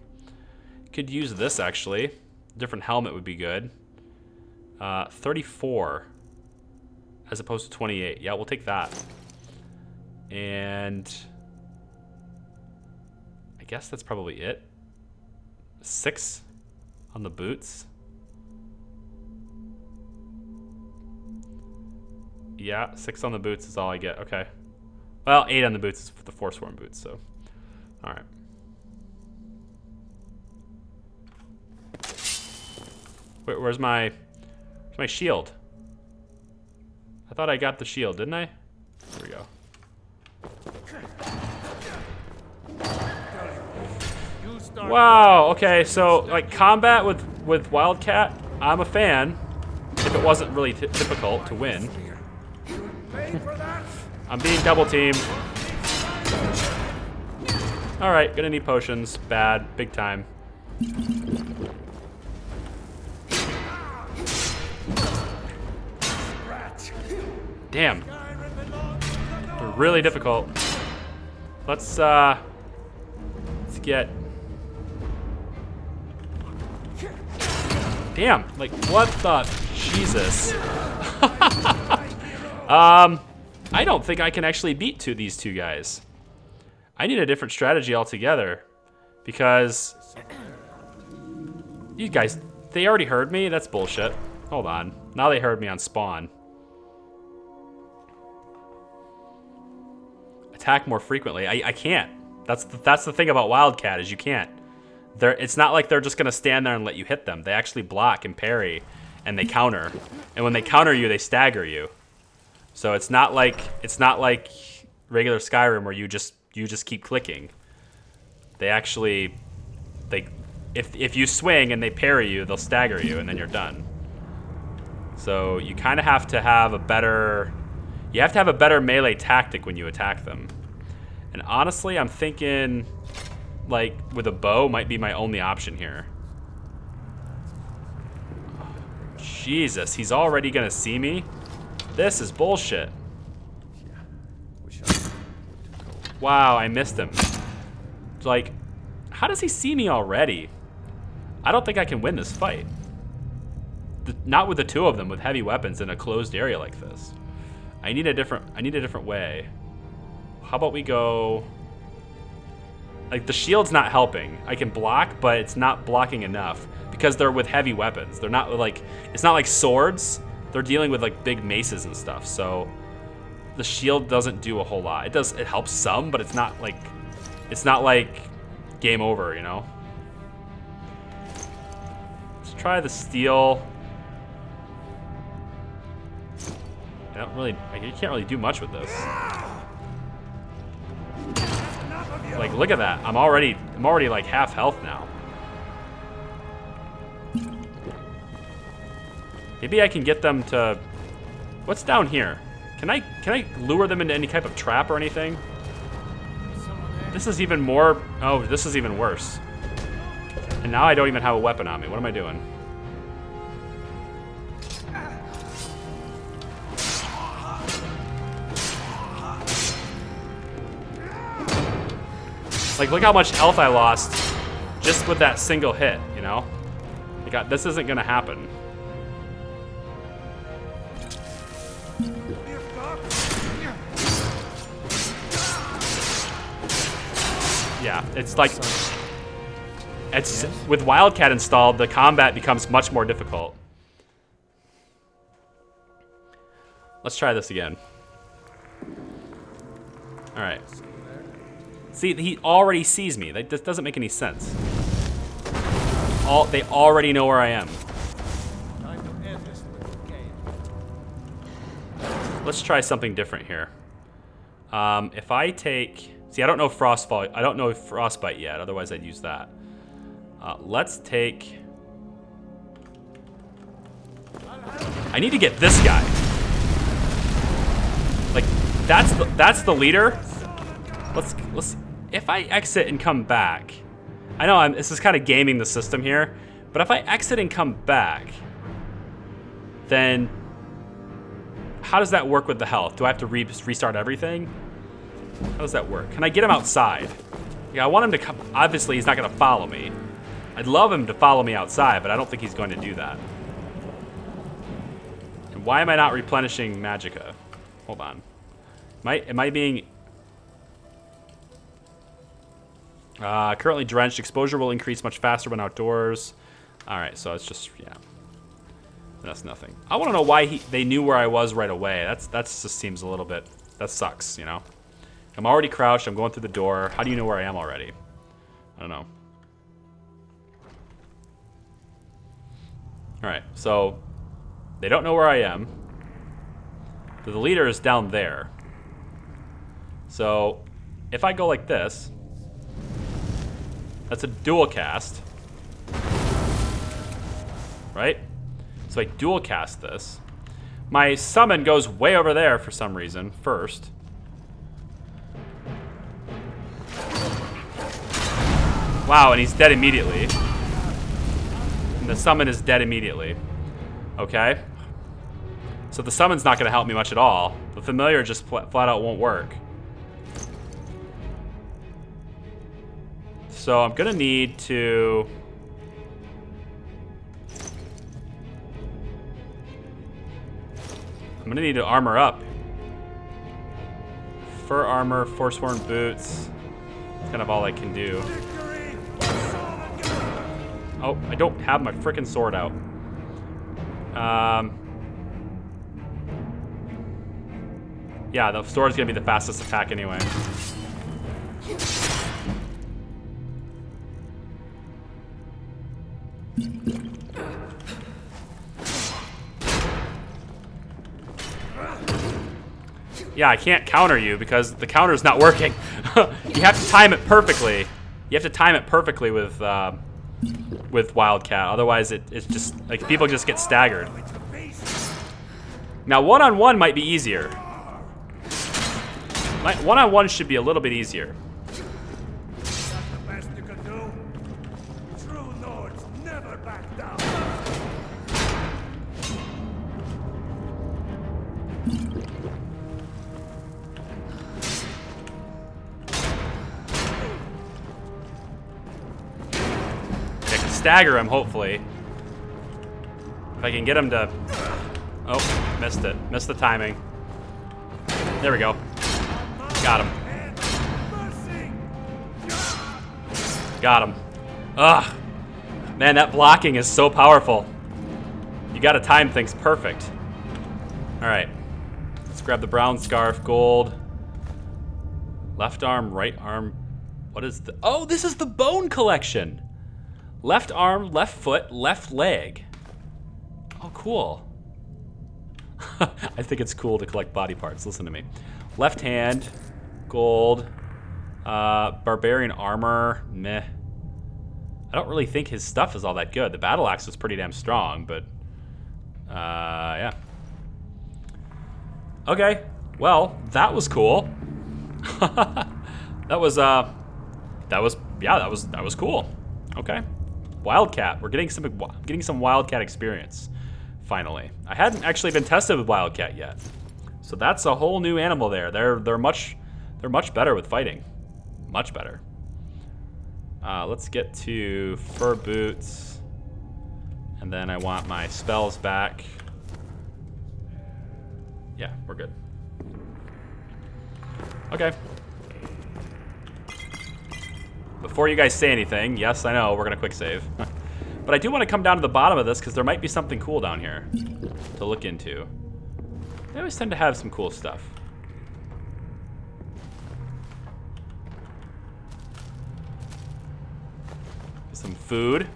Could use this, actually. Different helmet would be good. 34 as opposed to 28. Yeah, we'll take that. And I guess that's probably it. 6 on the boots. Yeah, 6 on the boots is all I get. Okay. Well, 8 on the boots is the Forsworn boots, so. All right. Wait, where's my shield? I thought I got the shield, didn't I? There we go. Wow, okay, so like combat with Wildcat, I'm a fan. If it wasn't really difficult to win. I'm being double teamed. Alright, gonna need potions. Bad, big time. Damn. They're really difficult. Let's get... Damn, like, what the... Jesus. I don't think I can actually beat these two guys. I need a different strategy altogether. Because... These guys, they already heard me? That's bullshit. Hold on. Now they heard me on spawn. Attack more frequently. I can't. That's the thing about Wildcat is you can't. It's not like they're just gonna stand there and let you hit them. They actually block and parry, and they counter. And when they counter you, they stagger you. So it's not like regular Skyrim where you just keep clicking. They actually, if you swing and they parry you, they'll stagger you, and then you're done. So you kind of have to have a better. You have to have a better melee tactic when you attack them. And honestly, I'm thinking, like, with a bow might be my only option here. Jesus, he's already gonna see me? This is bullshit. Wow, I missed him. Like, how does he see me already? I don't think I can win this fight. Not with the two of them with heavy weapons in a closed area like this. I need a different way. How about we go... Like, the shield's not helping. I can block, but it's not blocking enough because they're with heavy weapons. They're not like... It's not like swords. They're dealing with, like, big maces and stuff, so... The shield doesn't do a whole lot. It helps some, but it's not like... It's not like game over, you know? Let's try the steel... You can't really do much with this. Like, look at that. I'm already like half health now. Maybe I can get them to... What's down here? Can I lure them into any type of trap or anything? This is even more... Oh, this is even worse. And now I don't even have a weapon on me. What am I doing? Like, look how much health I lost just with that single hit, you know? This isn't gonna happen. Yeah, it's like... With Wildcat installed, the combat becomes much more difficult. Let's try this again. Alright. See, he already sees me. This doesn't make any sense. They already know where I am. Let's try something different here. If I take... See, I don't know Frostfall. I don't know Frostbite yet. Otherwise, I'd use that. Let's take... I need to get this guy. Like, that's the leader. Let's. If I exit and come back, I know this is kind of gaming the system here, but if I exit and come back, then how does that work with the health? Do I have to restart everything? How does that work? Can I get him outside? Yeah, I want him to come. Obviously, he's not going to follow me. I'd love him to follow me outside, but I don't think he's going to do that. And why am I not replenishing magicka? Hold on. Am I being... currently drenched. Exposure will increase much faster when outdoors. Alright, so it's just, yeah. That's nothing. I want to know why they knew where I was right away. That just seems a little bit... That sucks, you know? I'm already crouched. I'm going through the door. How do you know where I am already? I don't know. Alright, so... They don't know where I am. But the leader is down there. So, if I go like this... That's a dual cast. Right? So I dual cast this. My summon goes way over there for some reason, first. Wow, and he's dead immediately. And the summon is dead immediately. Okay. So the summon's not going to help me much at all. The familiar just flat out won't work. So I'm going to need to... I'm going to need to armor up. Fur armor, forsworn boots. That's kind of all I can do. Oh, I don't have my frickin' sword out. Yeah, the sword's gonna be the fastest attack anyway. Yeah, I can't counter you because the counter's not working. You have to time it perfectly. You have to time it perfectly with Wildcat. Otherwise, it's just like people just get staggered. Now, one-on-one might be easier. One-on-one should be a little bit easier. Stagger him, hopefully. If I can get him to... Oh, missed it. Missed the timing. There we go. Got him. Got him. Ugh. Man, that blocking is so powerful. You gotta time things perfect. Alright. Let's grab the brown scarf, gold. Left arm, right arm. What is the... Oh, this is the bone collection! Left arm, left foot, left leg. Oh, cool. I think it's cool to collect body parts. Listen to me. Left hand, gold, barbarian armor, meh. I don't really think his stuff is all that good. The battle axe is pretty damn strong, but yeah. Okay, well, that was cool. that was cool. Okay. Wildcat. We're getting some Wildcat experience. Finally, I hadn't actually been tested with Wildcat yet, so that's a whole new animal there. They're much better with fighting, much better. Let's get to fur boots, and then I want my spells back. Yeah, we're good. Okay. Before you guys say anything, yes, I know, we're gonna quick save. But I do want to come down to the bottom of this because there might be something cool down here to look into. They always tend to have some cool stuff. Some food.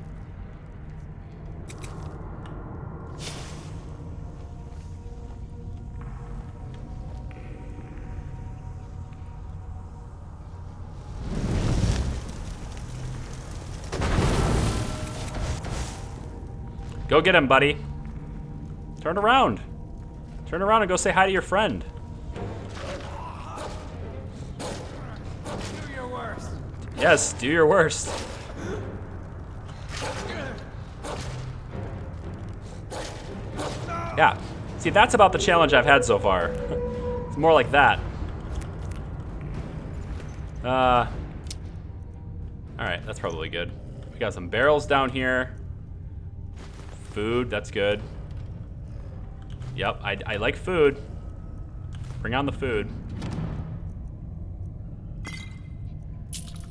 Go get him, buddy. Turn around. Turn around and go say hi to your friend. Do your worst. Yes, do your worst. Yeah. See, that's about the challenge I've had so far. It's more like that. Alright, that's probably good. We got some barrels down here. Food, that's good. Yep, I like food. Bring on the food.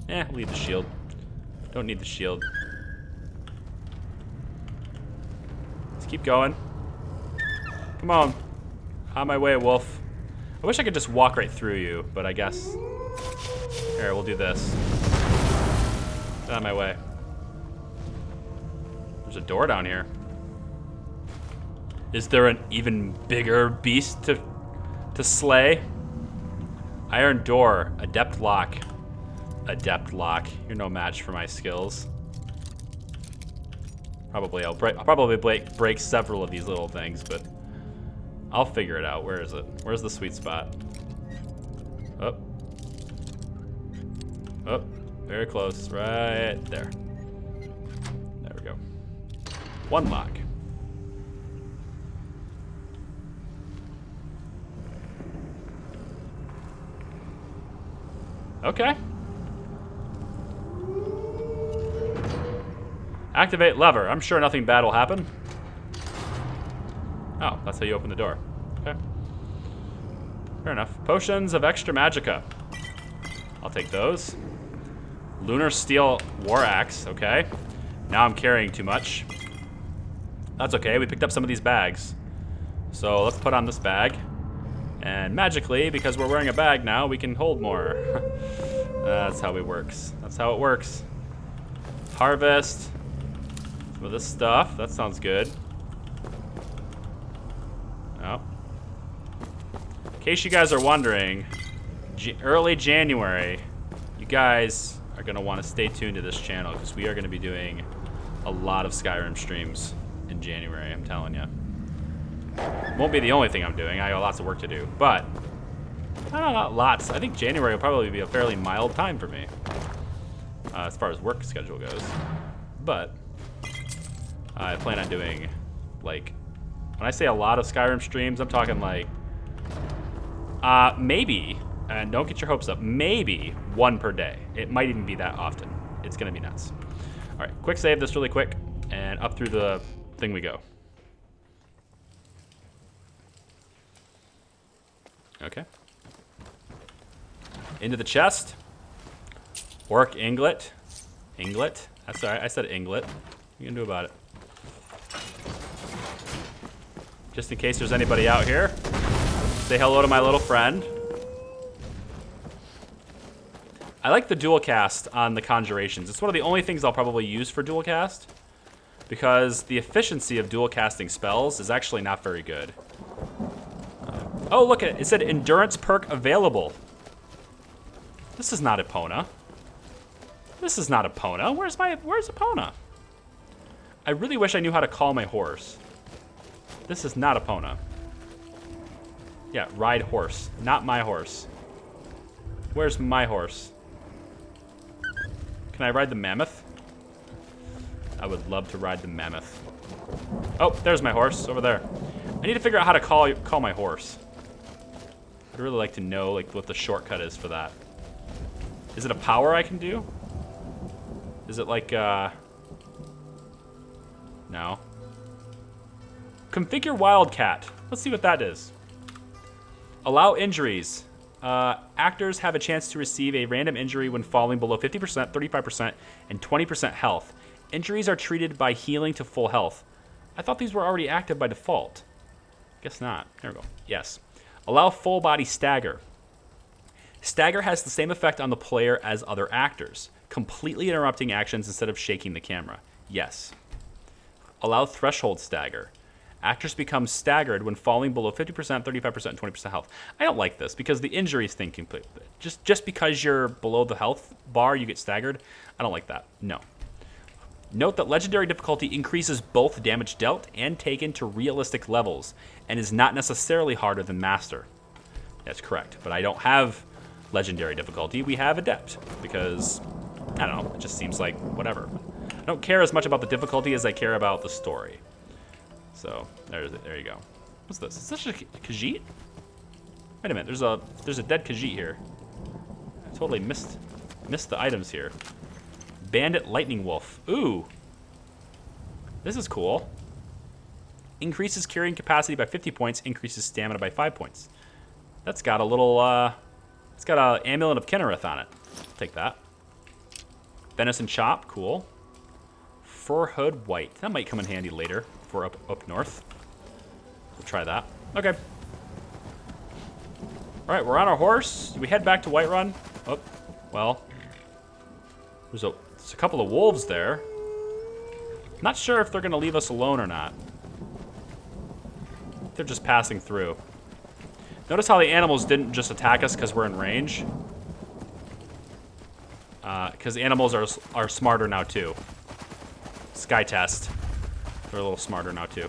Eh, leave the shield. Don't need the shield. Let's keep going. Come on. On my way, wolf. I wish I could just walk right through you, but I guess... Here, we'll do this. Get on my way. There's a door down here. Is there an even bigger beast to slay? Iron door, adept lock. Adept lock. You're no match for my skills. Probably I'll probably break several of these little things, but I'll figure it out. Where is it? Where's the sweet spot? Oh. Oh, very close. Right there. There we go. One lock. Okay. Activate lever. I'm sure nothing bad will happen. Oh, that's how you open the door. Okay. Fair enough. Potions of extra magicka. I'll take those. Lunar Steel War Axe. Okay. Now I'm carrying too much. That's okay. We picked up some of these bags. So let's put on this bag. And magically, because we're wearing a bag now, we can hold more. That's how it works. That's how it works. Harvest. Some of this stuff. That sounds good. Oh. In case you guys are wondering, early January, you guys are going to want to stay tuned to this channel because we are going to be doing a lot of Skyrim streams in January, I'm telling you. Won't be the only thing I'm doing. I got lots of work to do, but I don't know, not lots. I think January will probably be a fairly mild time for me as far as work schedule goes. But I plan on doing, like, when I say a lot of Skyrim streams, I'm talking like maybe, and don't get your hopes up, maybe one per day. It might even be that often. It's gonna be nuts. All right, quick save this really quick, and up through the thing we go. Okay. Into the chest. Orc inglet. Inglet? That's all right, I said inglet. What are you gonna do about it? Just in case there's anybody out here. Say hello to my little friend. I like the dual cast on the conjurations. It's one of the only things I'll probably use for dual cast because the efficiency of dual casting spells is actually not very good. Oh, look at it. It said endurance perk available. This is not Epona. This is not Epona. Where's Epona? I really wish I knew how to call my horse. This is not Epona. Yeah, ride horse. Not my horse. Where's my horse? Can I ride the mammoth? I would love to ride the mammoth. Oh, there's my horse over there. I need to figure out how to call my horse. I'd really like to know like what the shortcut is for that. Is it a power I can do? Is it like no. Configure Wildcat. Let's see what that is. Allow injuries. Actors have a chance to receive a random injury when falling below 50%, 35%, and 20% health. Injuries are treated by healing to full health. I thought these were already active by default. Guess not. There we go. Yes. Allow full body stagger. Stagger has the same effect on the player as other actors, completely interrupting actions instead of shaking the camera. Yes. Allow threshold stagger. Actors become staggered when falling below 50%, 35%, and 20% health. I don't like this because the injuries thing completely. Just because you're below the health bar, you get staggered. I don't like that. No. Note that legendary difficulty increases both damage dealt and taken to realistic levels and is not necessarily harder than master. That's correct, but I don't have legendary difficulty. We have adept because, I don't know, it just seems like whatever. I don't care as much about the difficulty as I care about the story. So there you go. What's this? Is this a Khajiit? Wait a minute. There's a dead Khajiit here. I totally missed the items here. Bandit Lightning Wolf. Ooh. This is cool. Increases carrying capacity by 50 points. Increases stamina by 5 points. That's got a little. It's got an amulet of Kinnereth on it. Take that. Venison chop. Cool. Fur hood white. That might come in handy later. For up north. We'll try that. Okay. All right, we're on our horse. Do we head back to Whiterun? Oh, well. There's a couple of wolves there. Not sure if they're going to leave us alone or not. They're just passing through. Notice how the animals didn't just attack us because we're in range. Because animals are smarter now too. Sky test. They're a little smarter now, too.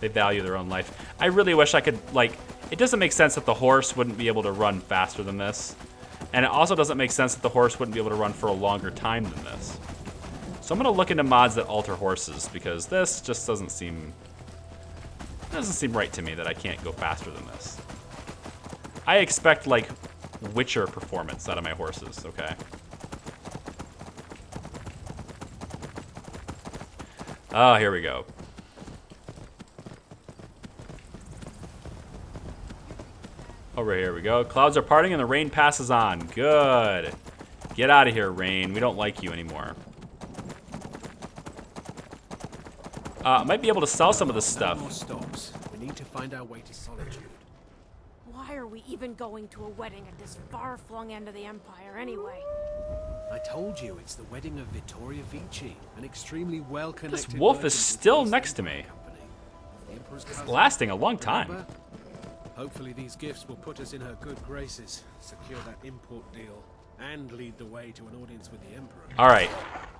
They value their own life. I really wish I could, like... It doesn't make sense that the horse wouldn't be able to run faster than this. And it also doesn't make sense that the horse wouldn't be able to run for a longer time than this. So I'm going to look into mods that alter horses, because this just doesn't seem right to me that I can't go faster than this. I expect, like, Witcher performance out of my horses, okay? Oh, here we go. Over here we go. Clouds are parting and the rain passes on. Good. Get out of here, rain. We don't like you anymore. Might be able to sell some of this stuff. More stops. We need to find our way to Solitude. Why are we even going to a wedding at this far-flung end of the Empire anyway? I told you, it's the wedding of Vittoria Vici, an extremely well-connected... This wolf is still next to me. It's lasting a long time. Hopefully these gifts will put us in her good graces, secure that import deal, and lead the way to an audience with the Emperor. Alright,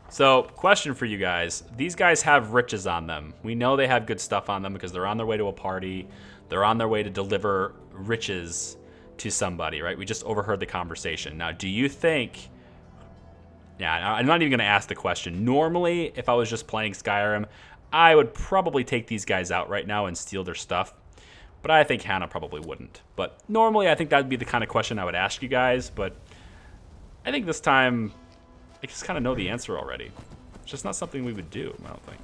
so question for you guys. These guys have riches on them. We know they have good stuff on them because they're on their way to a party. They're on their way to deliver riches to somebody, right? We just overheard the conversation. Now, do you think... Yeah, I'm not even going to ask the question. Normally, if I was just playing Skyrim, I would probably take these guys out right now and steal their stuff. But I think Hannah probably wouldn't. But normally, I think that would be the kind of question I would ask you guys. But I think this time, I just kind of know the answer already. It's just not something we would do, I don't think.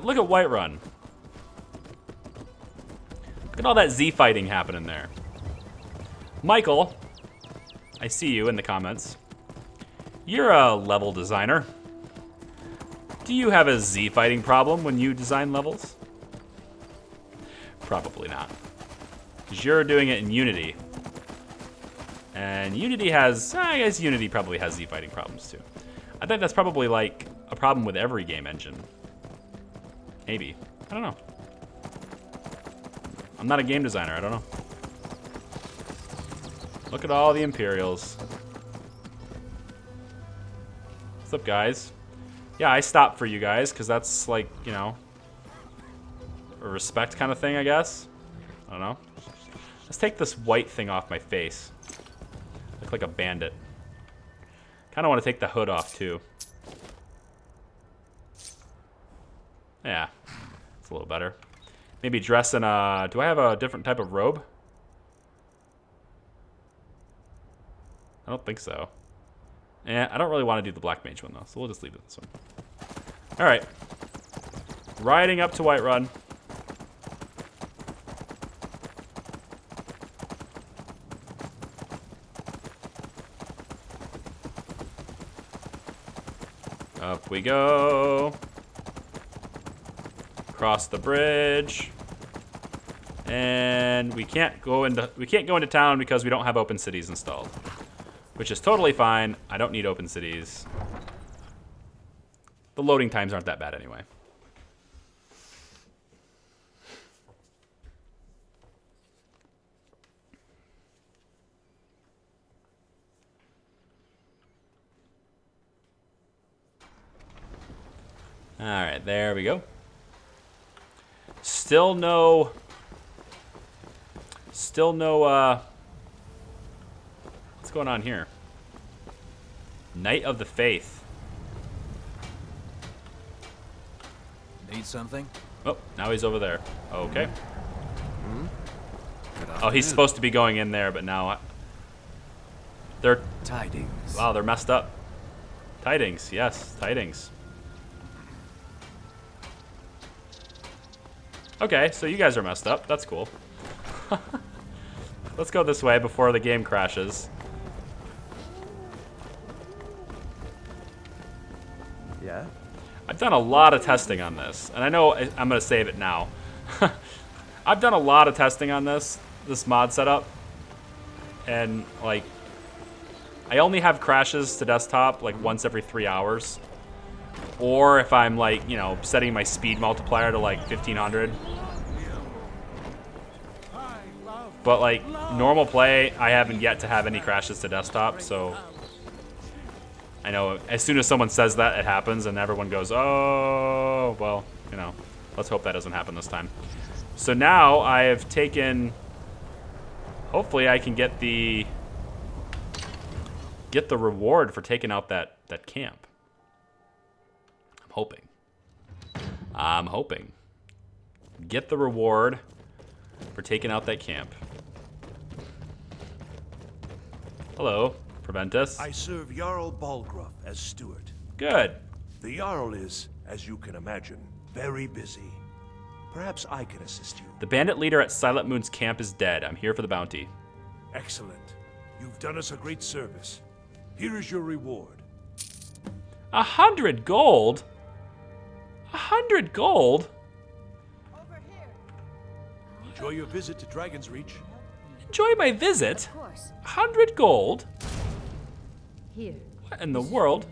Look at Whiterun. Look at all that Z fighting happening there. Michael, I see you in the comments. You're a level designer. Do you have a Z fighting problem when you design levels? Probably not. Because you're doing it in Unity. And Unity has... I guess Unity probably has Z fighting problems too. I think that's probably like a problem with every game engine. Maybe. I don't know. I'm not a game designer. I don't know. Look at all the Imperials. What's up, guys? Yeah, I stopped for you guys because that's like, you know, a respect kind of thing, I guess. I don't know. Let's take this white thing off my face. Look like a bandit. Kind of want to take the hood off too. Yeah, it's a little better. Maybe dress in a... Do I have a different type of robe? I don't think so. Yeah, I don't really want to do the Black Mage one though, so we'll just leave it this one. Alright. Riding up to Whiterun. Up we go. Cross the bridge. And we can't go into town because we don't have open cities installed. Which is totally fine. I don't need open cities. The loading times aren't that bad anyway. All right, there we go. Still no, what's going on here? Knight of the Faith. Need something? Oh, now he's over there. Okay. Good Oh, he's supposed to be going in there, but now they're... Tidings. Wow, they're messed up. Tidings, yes, tidings. Okay, so you guys are messed up. That's cool. Let's go this way before the game crashes. Yeah? I've done a lot of testing on this, and I know I'm going to save it now. I've done a lot of testing on this mod setup, and like, I only have crashes to desktop like once every 3 hours. Or if I'm like, you know, setting my speed multiplier to like 1500. But like normal play, I haven't yet to have any crashes to desktop, so I know as soon as someone says that, it happens and everyone goes, oh, well, you know, let's hope that doesn't happen this time. So now I have taken, hopefully I can get the reward for taking out that camp. I'm hoping. Get the reward for taking out that camp. Hello, Preventus. I serve Jarl Balgruuf as steward. Good. The Jarl is, as you can imagine, very busy. Perhaps I can assist you. The bandit leader at Silent Moon's camp is dead. I'm here for the bounty. Excellent. You've done us a great service. Here is your reward. 100 gold? 100 gold? Enjoy your visit to Dragon's Reach. Enjoy my visit? Of course. 100 gold? Here. What in the world?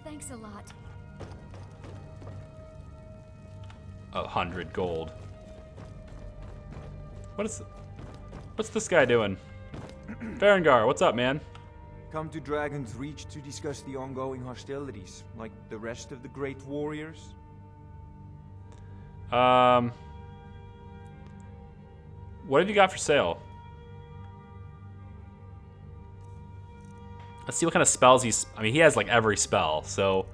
Thanks a lot. 100 gold. What's this guy doing? Berengar, what's up, man? Come to Dragon's Reach to discuss the ongoing hostilities, like the rest of the great warriors? What have you got for sale? Let's see what kind of spells he's... I mean, he has like every spell, so...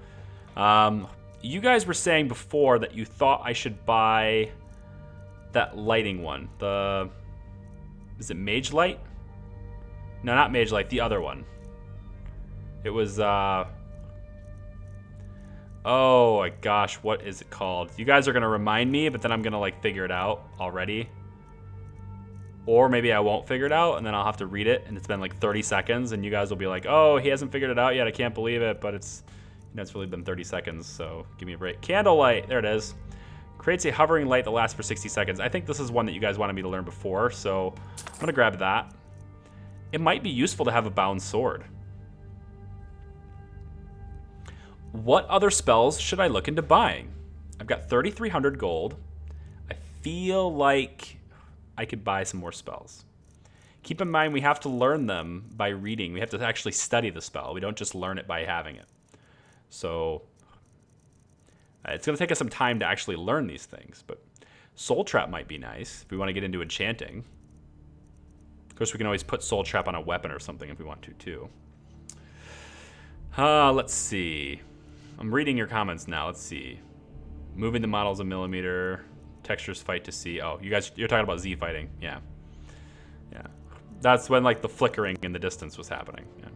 you guys were saying before that you thought I should buy that lighting one. The... Is it Mage Light? No, not Mage Light, the other one. It was, oh my gosh, what is it called? You guys are gonna remind me, but then I'm gonna like figure it out already. Or maybe I won't figure it out, and then I'll have to read it, and it's been like 30 seconds, and you guys will be like, oh, he hasn't figured it out yet, I can't believe it, but it's, you know, it's really been 30 seconds, so give me a break. Candlelight, there it is. Creates a hovering light that lasts for 60 seconds. I think this is one that you guys wanted me to learn before, so I'm gonna grab that. It might be useful to have a bound sword. What other spells should I look into buying? I've got 3,300 gold. I feel like I could buy some more spells. Keep in mind, we have to learn them by reading. We have to actually study the spell. We don't just learn it by having it. So it's going to take us some time to actually learn these things. But Soul Trap might be nice if we want to get into enchanting. Of course, we can always put Soul Trap on a weapon or something if we want to, too. Let's see. I'm reading your comments now. Let's see. Moving the models a millimeter. Textures fight to see. Oh, you're talking about Z fighting. Yeah. Yeah. That's when, like, the flickering in the distance was happening. Yeah.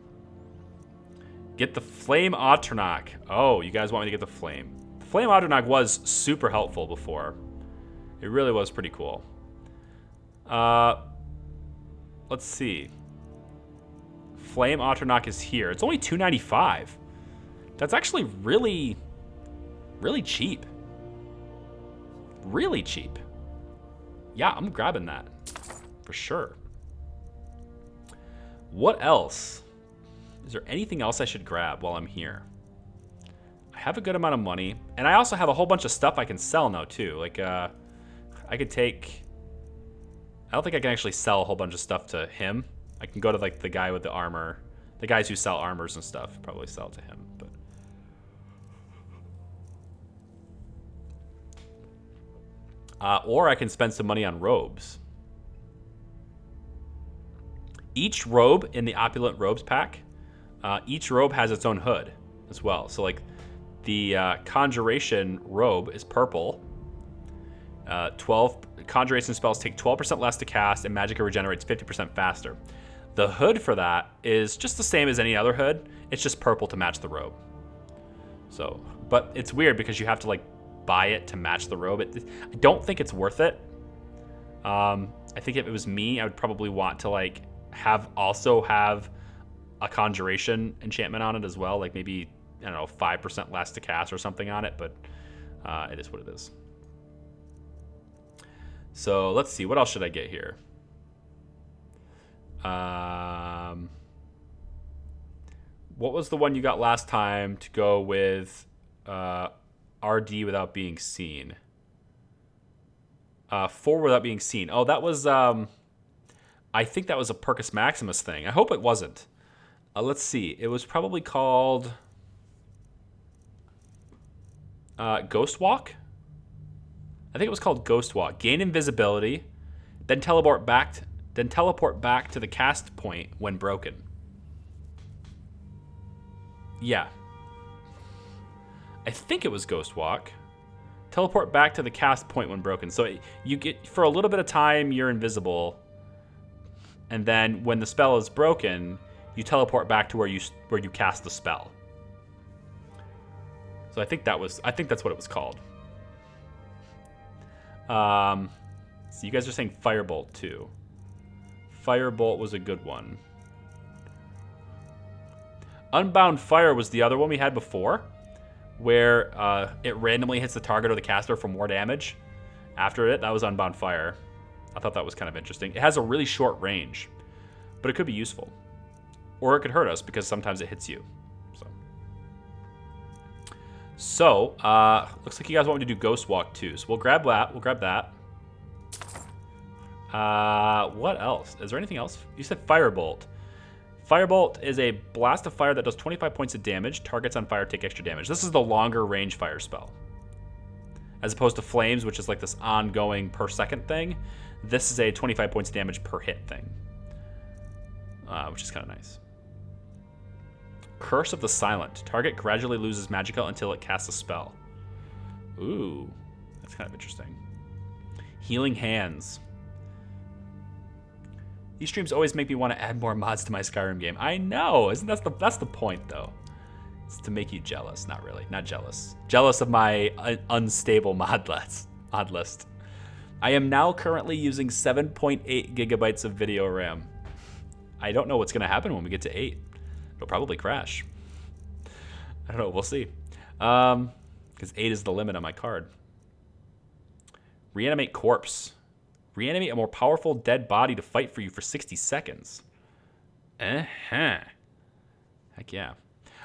Get the Flame Otternock. Oh, you guys want me to get the Flame. The Flame Otternock was super helpful before. It really was pretty cool. Let's see. Flame Otternock is here. It's only $2.95. That's actually really, really cheap. Really cheap. Yeah, I'm grabbing that. For sure. What else? Is there anything else I should grab while I'm here? I have a good amount of money. And I also have a whole bunch of stuff I can sell now, too. Like, I could take... I don't think I can actually sell a whole bunch of stuff to him. I can go to, like, the guy with the armor. The guys who sell armors and stuff. Probably sell to him, but... or I can spend some money on robes. Each robe in the Opulent Robes pack, each robe has its own hood as well. So, like, the Conjuration robe is purple. 12 Conjuration spells take 12% less to cast, and Magicka regenerates 50% faster. The hood for that is just the same as any other hood. It's just purple to match the robe. So, but it's weird because you have to, like, buy it to match the robe. I don't think it's worth it. I think if it was me, I would probably want to, like, also have a Conjuration enchantment on it as well. Like, maybe, I don't know, 5% less to cast or something on it, but it is what it is. So let's see, what else should I get here? What was the one you got last time to go with RD without being seen? 4 without being seen. Oh, that was, I think that was a Percus Maximus thing. I hope it wasn't. Let's see, it was probably called Ghost Walk? I think it was called Ghost Walk. Gain invisibility, then teleport back to the cast point when broken. Yeah. I think it was Ghost Walk. Teleport back to the cast point when broken. So you get, for a little bit of time, you're invisible. And then when the spell is broken, you teleport back to where you cast the spell. So I think that's what it was called. So you guys are saying Firebolt too. Firebolt was a good one. Unbound Fire was the other one we had before, where it randomly hits the target or the caster for more damage. After it, that was Unbound Fire. I thought that was kind of interesting. It has a really short range, but it could be useful. Or it could hurt us because sometimes it hits you. So, looks like you guys want me to do Ghost Walk too. So we'll grab that. We'll grab that. What else? Is there anything else? You said Firebolt. Firebolt is a blast of fire that does 25 points of damage. Targets on fire take extra damage. This is the longer range fire spell. As opposed to Flames, which is like this ongoing per second thing. This is a 25 points of damage per hit thing. Which is kind of nice. Curse of the Silent. Target gradually loses magicka until it casts a spell. Ooh, that's kind of interesting. Healing Hands. These streams always make me want to add more mods to my Skyrim game. I know, isn't that's the point though? It's to make you jealous. Not really, not jealous. Jealous of my unstable mod list. I am now currently using 7.8 gigabytes of video RAM. I don't know what's gonna happen when we get to 8. It'll probably crash. I don't know, we'll see. Because 8 is the limit on my card. Reanimate Corpse. Reanimate a more powerful dead body to fight for you for 60 seconds. Heck yeah.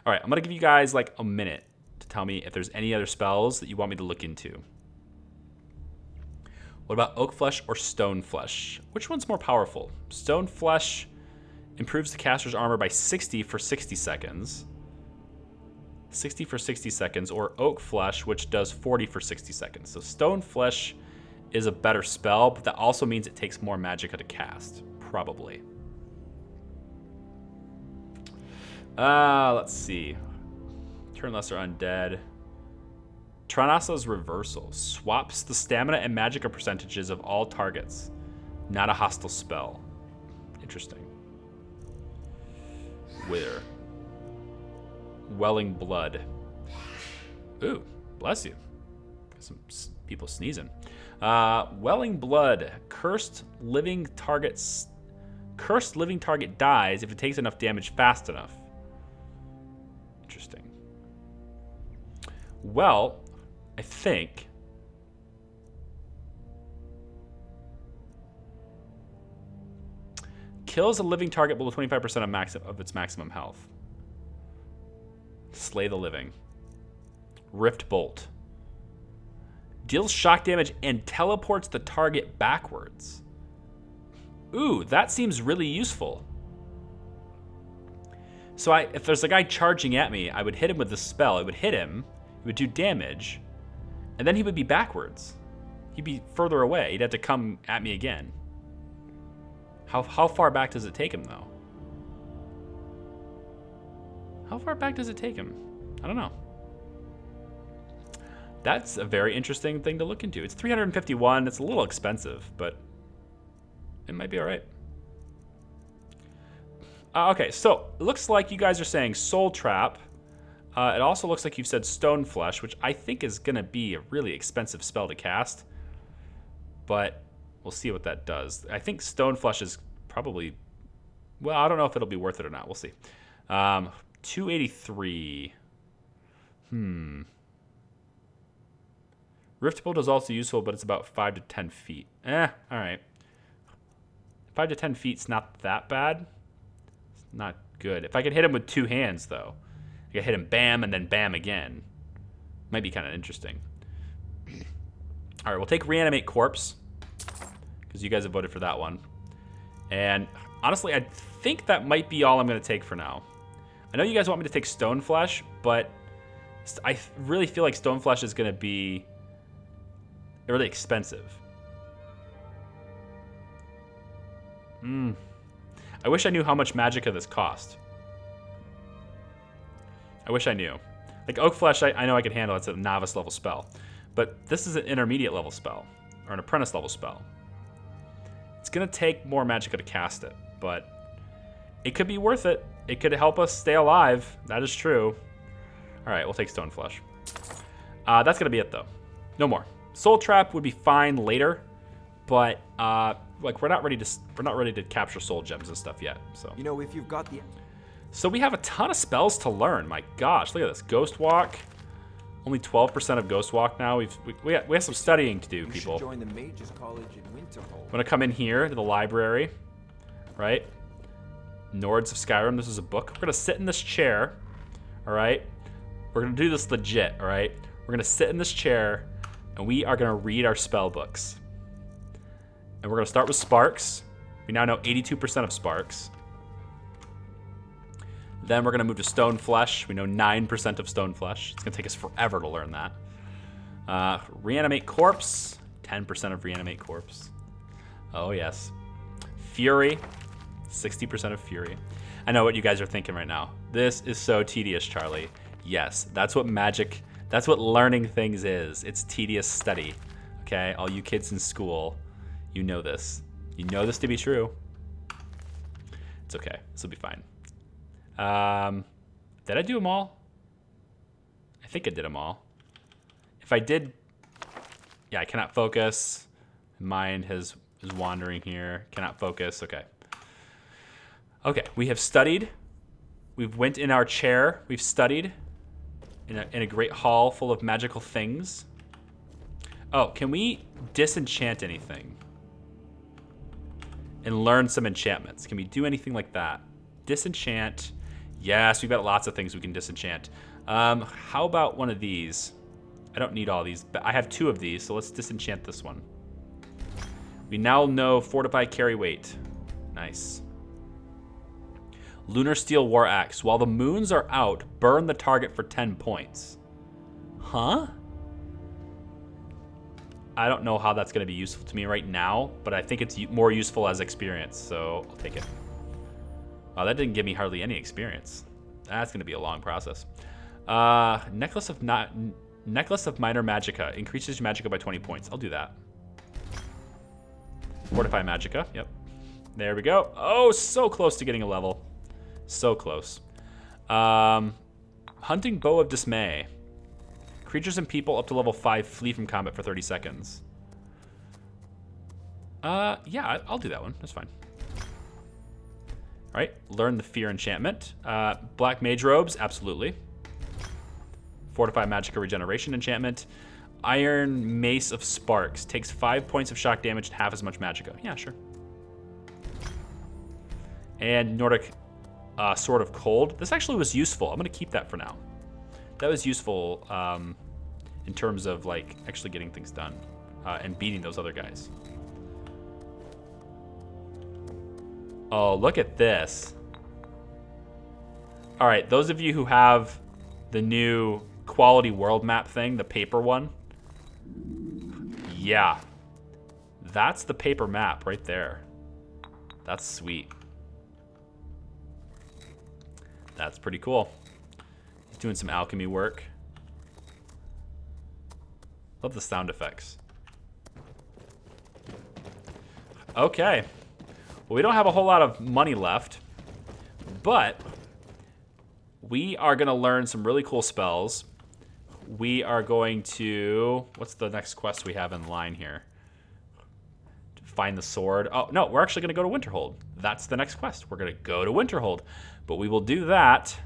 All right, I'm going to give you guys like a minute to tell me if there's any other spells that you want me to look into. What about Oak Flesh or Stone Flesh? Which one's more powerful? Stone Flesh improves the caster's armor by 60 for 60 seconds. 60 for 60 seconds, or Oak Flesh, which does 40 for 60 seconds. So Stone Flesh is a better spell, but that also means it takes more magicka to cast, probably. Let's see. Turn Lesser Undead. Tranasa's Reversal. Swaps the stamina and magicka percentages of all targets. Not a hostile spell. Interesting. Wither. Welling Blood. Ooh, bless you. Some people sneezing. Welling Blood. Cursed living target dies if it takes enough damage fast enough. Interesting. Well, I think kills a living target below 25% of its maximum health. Slay the living. Rift Bolt. Deals shock damage and teleports the target backwards. Ooh, that seems really useful. So if there's a guy charging at me, I would hit him with the spell. It would hit him, it would do damage, and then he would be backwards. He'd be further away. He'd have to come at me again. How far back does it take him, though? How far back does it take him? I don't know. That's a very interesting thing to look into. It's 351. It's a little expensive, but it might be all right. Okay, so it looks like you guys are saying Soul Trap. It also looks like you've said Stone Flesh, which I think is going to be a really expensive spell to cast. But we'll see what that does. I think Stone Flesh is probably... Well, I don't know if it'll be worth it or not. We'll see. 283. Rift Bolt is also useful, but it's about 5 to 10 feet. All right. 5 to 10 feet's not that bad. It's not good. If I could hit him with 2 hands, though. I could hit him bam and then bam again. Might be kind of interesting. All right, we'll take Reanimate Corpse, because you guys have voted for that one. And honestly, I think that might be all I'm going to take for now. I know you guys want me to take Stone Flesh, but I really feel like Stone Flesh is going to be really expensive. I wish I knew how much magicka this cost. I wish I knew. Like Oak Flesh, I know I can handle. It's a novice level spell. But this is an intermediate level spell, or an apprentice level spell. It's gonna take more magicka to cast it, but it could be worth it. It could help us stay alive. That is true. All right, we'll take Stone Flesh. That's gonna be it though. No more. Soul Trap would be fine later, but like we're not ready to capture soul gems and stuff yet. So you know, if you've got the. So we have a ton of spells to learn. My gosh, look at this. Ghost Walk. Only 12% of Ghost Walk now. We have some studying to do, people. You should join the Mages College in Winterhold. I'm gonna come in here to the library, right? Nords of Skyrim. This is a book. We're gonna sit in this chair, all right? We're gonna do this legit, all right? We're gonna sit in this chair, and we are gonna read our spell books. And we're gonna start with Sparks. We now know 82% of Sparks. Then we're gonna move to Stone Flesh. We know 9% of Stone Flesh. It's gonna take us forever to learn that. Reanimate Corpse, 10% of Reanimate Corpse. Oh yes. Fury, 60% of Fury. I know what you guys are thinking right now. This is so tedious, Charlie. Yes, that's what magic, that's what learning things is. It's tedious study, okay? All you kids in school, you know this. You know this to be true. It's okay, this will be fine. Did I do them all? I think I did them all. If I did, yeah, I cannot focus. Mind is wandering here. Cannot focus. Okay. Okay, we have studied. We've went in our chair. We've studied in a great hall full of magical things. Oh, can we disenchant anything and learn some enchantments? Can we do anything like that? Disenchant. Yes, we've got lots of things we can disenchant. How about one of these? I don't need all these, but I have 2 of these, so let's disenchant this one. We now know Fortify Carry Weight. Nice. Lunar Steel War Axe. While the moons are out, burn the target for 10 points. Huh? I don't know how that's going to be useful to me right now, but I think it's more useful as experience, so I'll take it. Wow, that didn't give me hardly any experience. That's going to be a long process. Necklace of Minor Magicka. Increases your Magicka by 20 points. I'll do that. Fortify Magicka. Yep. There we go. Oh, so close to getting a level. So close. Hunting Bow of Dismay. Creatures and people up to level 5 flee from combat for 30 seconds. Yeah, I'll do that one. That's fine. All right, learn the Fear enchantment. Black Mage Robes, absolutely. Fortify Magicka Regeneration enchantment. Iron Mace of Sparks. Takes 5 points of shock damage and half as much Magicka. Yeah, sure. And Nordic Sword of Cold. This actually was useful. I'm going to keep that for now. That was useful in terms of like actually getting things done and beating those other guys. Oh, look at this. All right, those of you who have the new quality world map thing, the paper one. Yeah. That's the paper map right there. That's sweet. That's pretty cool. He's doing some alchemy work. Love the sound effects. Okay. Well, we don't have a whole lot of money left, but we are going to learn some really cool spells. We are going to... What's the next quest we have in line here? To find the sword. Oh, no, we're actually going to go to Winterhold. That's the next quest. We're going to go to Winterhold. But we will do that.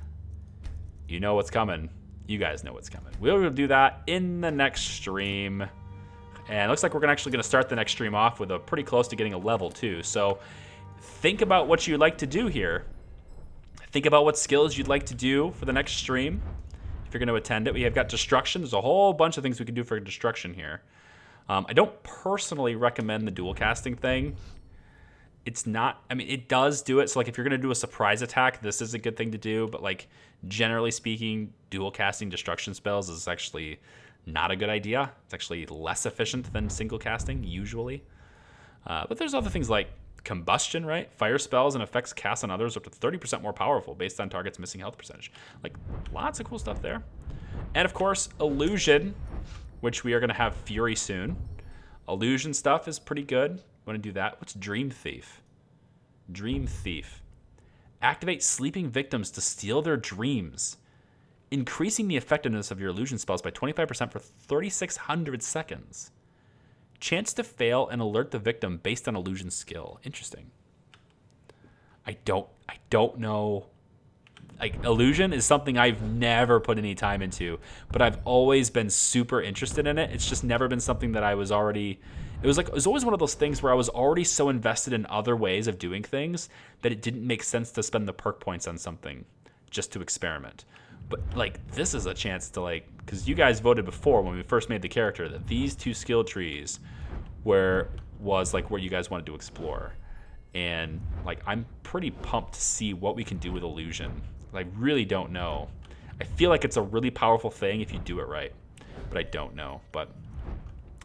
You know what's coming. You guys know what's coming. We'll do that in the next stream. And it looks like we're actually going to start the next stream off with a pretty close to getting a level, too. So think about what you'd like to do here. Think about what skills you'd like to do for the next stream. If you're going to attend it, we have got destruction. There's a whole bunch of things we can do for destruction here. I don't personally recommend the dual casting thing. It's not, I mean, it does do it. So like if you're going to do a surprise attack, this is a good thing to do. But like generally speaking, dual casting destruction spells is actually not a good idea. It's actually less efficient than single casting usually. But there's other things like combustion, right? Fire spells and effects cast on others are up to 30% more powerful based on target's missing health percentage. Like lots of cool stuff there. And of course, illusion. which we are going to have Fury soon. Illusion stuff is pretty good. Want to do that? What's Dream Thief? Dream Thief. Activate sleeping victims to steal their dreams, increasing the effectiveness of your illusion spells by 25% for 3,600 seconds. Chance to fail and alert the victim based on illusion skill. Interesting. I don't know. Like, illusion is something I've never put any time into, but I've always been super interested in it. It's just never been something that I was already... It was always one of those things where I was already so invested in other ways of doing things that it didn't make sense to spend the perk points on something just to experiment. But, like, this is a chance to, like... Because you guys voted before when we first made the character that these 2 skill trees was, like, where you guys wanted to explore. And, like, I'm pretty pumped to see what we can do with illusion. I really don't know. I feel like it's a really powerful thing if you do it right, but I don't know. But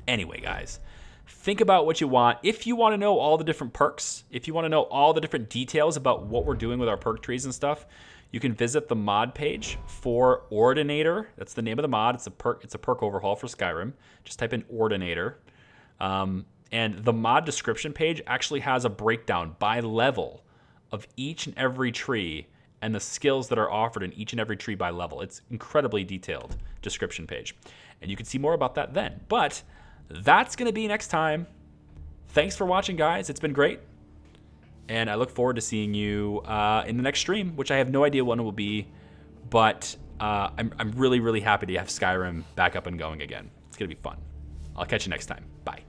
anyway, guys, think about what you want. If you want to know all the different perks, if you want to know all the different details about what we're doing with our perk trees and stuff, you can visit the mod page for Ordinator. That's the name of the mod. It's a perk overhaul for Skyrim. Just type in Ordinator. And the mod description page actually has a breakdown by level of each and every tree and the skills that are offered in each and every tree by level. It's incredibly detailed description page. And you can see more about that then. But that's going to be next time. Thanks for watching, guys. It's been great. And I look forward to seeing you in the next stream, which I have no idea when it will be. But I'm really, really happy to have Skyrim back up and going again. It's going to be fun. I'll catch you next time. Bye.